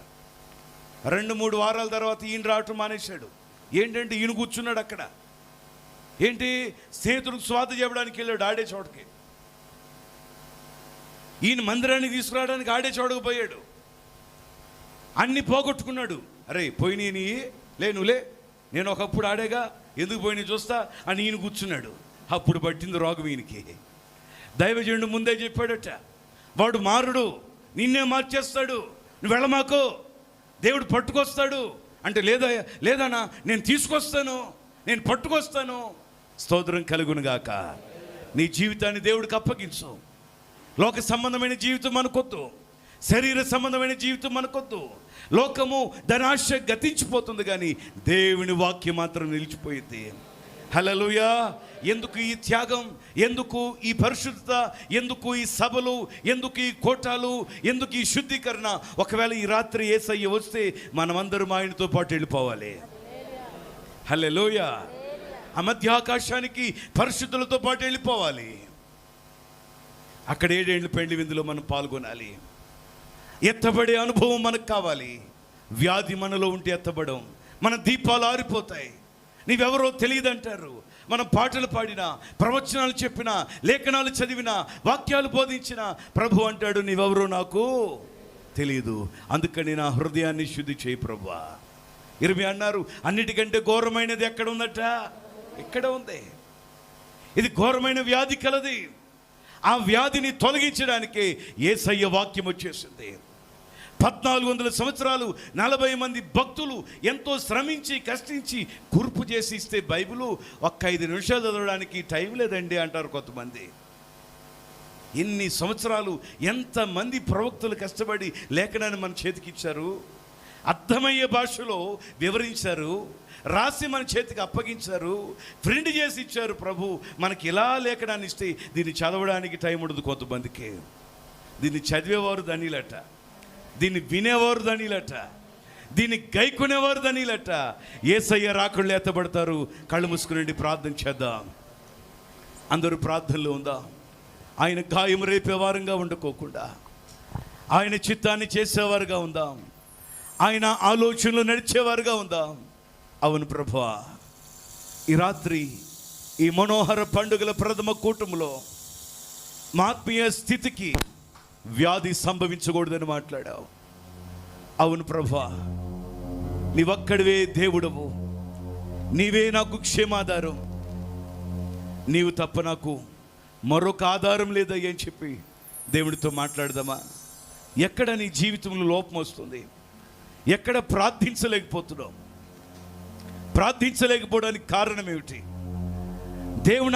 2-3 వారాల తర్వాత ఈయన రావటం మానేశాడు. ఏంటంటే ఈయన కూర్చున్నాడు అక్కడ. ఏంటి, స్నేహితుడికి స్వాత చెప్పడానికి వెళ్ళాడు ఆడే చోటకి. ఈయన మందిరాన్ని తీసుకురావడానికి ఆడే చోడకపోయాడు. అన్ని పోగొట్టుకున్నాడు. అరే పోయినాయి లేనులే, నేను ఒకప్పుడు ఆడేగా, ఎందుకు పోయినాయి చూస్తా అని ఈయన కూర్చున్నాడు. అప్పుడు పట్టింది రోగం ఈయనకి. దైవజనుడు ముందే చెప్పాడట, వాడు మారుడు, నిన్నే మార్చేస్తాడు, నువ్వు వెళ్ళమాకో, దేవుడు పట్టుకొస్తాడు అంటే. లేదన్నా నేను తీసుకొస్తాను, నేను పట్టుకొస్తాను. స్తోత్రం కలుగునుగాక. నీ జీవితాన్ని దేవుడికి అప్పగించు. లోక సంబంధమైన జీవితం మనకొద్దు, శరీర సంబంధమైన జీవితం మనకొద్దు. లోకము దాని ఆశ గతించిపోతుంది, కానీ దేవుని వాక్యం మాత్రం నిలిచిపోయింది. హల్లెలూయా. ఎందుకు ఈ త్యాగం, ఎందుకు ఈ పరిశుద్ధత, ఎందుకు ఈ సభలు, ఎందుకు ఈ కోటాలు, ఎందుకు ఈ శుద్ధీకరణ? ఒకవేళ ఈ రాత్రి యేసయ్య వస్తే మనమందరం ఆయనతో పాటు వెళ్ళిపోవాలి. హల్లెలూయా. ఆ మధ్య ఆకాశానికి పరిశుద్ధులతో పాటు వెళ్ళిపోవాలి. అక్కడ 7 ఏళ్ళ పెళ్లి విందులో మనం పాల్గొనాలి. ఎత్తబడే అనుభవం మనకు కావాలి. వ్యాధి మనలో ఉంటే ఎత్తబడం, మన దీపాలు ఆరిపోతాయి. నీవెవరో తెలియదంటారు. మనం పాటలు పాడినా, ప్రవచనాలు చెప్పినా, లేఖనాలు చదివినా, వాక్యాలు బోధించినా ప్రభు అంటాడు, నీవెవరో నాకు తెలియదు. అందుకని నా హృదయాన్ని శుద్ధి చేయి ప్రభువా. ఇర్మియా అన్నారు, అన్నిటికంటే ఘోరమైనది ఎక్కడ ఉందట? ఇక్కడ ఉంది. ఇది ఘోరమైన వ్యాధి కలది. ఆ వ్యాధిని తొలగించడానికి యేసయ్య వాక్యం వచ్చేసింది. 1400 సంవత్సరాలు 40 మంది భక్తులు ఎంతో శ్రమించి కష్టించి కూర్పు చేసి ఇస్తే బైబిలు ఒక్క 5 నిమిషాలు చదవడానికి టైం లేదండి అంటారు కొంతమంది. ఇన్ని సంవత్సరాలు ఎంతమంది ప్రవక్తలు కష్టపడి లేఖనాన్ని మన చేతికి ఇచ్చారు, అర్థమయ్యే భాషలో వివరించారు, రాసి మన చేతికి అప్పగించారు, ప్రింట్ చేసి ఇచ్చారు. ప్రభు మనకి ఇలా లేఖనాన్ని ఇస్తే దీన్ని చదవడానికి టైం ఉండదు కొంతమందికి. దీన్ని చదివేవారు ధనిలట, దీన్ని వినేవారు ధనిలట, దీన్ని గైకొనేవారు ధనిలట. యేసయ్య రాకుళ్ళు ఎత్తబడతారు. కళ్ళు మూసుకునండి, ప్రార్థన చేద్దాం. అందరూ ప్రార్థనలో ఉందా? ఆయన గాయం రేపేవారంగా ఉండకోకుండా ఆయన చిత్తాన్ని చేసేవారుగా ఉందాం. ఆయన ఆలోచనలు నడిచేవారుగా ఉందాం. అవును ప్రభువా, ఈ రాత్రి ఈ మనోహర పండుగల ప్రథమ కూటములో మా ఆత్మీయ స్థితికి వ్యాధి సంభవించకూడదని మాట్లాడావు. అవును ప్రభువా, నీవక్కడివే దేవుడవు, నీవే నాకు క్షేమాధారం, నీవు తప్ప నాకు మరొక ఆధారం లేదయ్యా అని చెప్పి దేవుడితో మాట్లాడదామా? ఎక్కడ నీ జీవితంలో లోపం వస్తుంది? ఎక్కడ ప్రార్థించలేకపోతున్నావు? ప్రార్థించలేకపోవడానికి కారణం ఏమిటి? దేవుని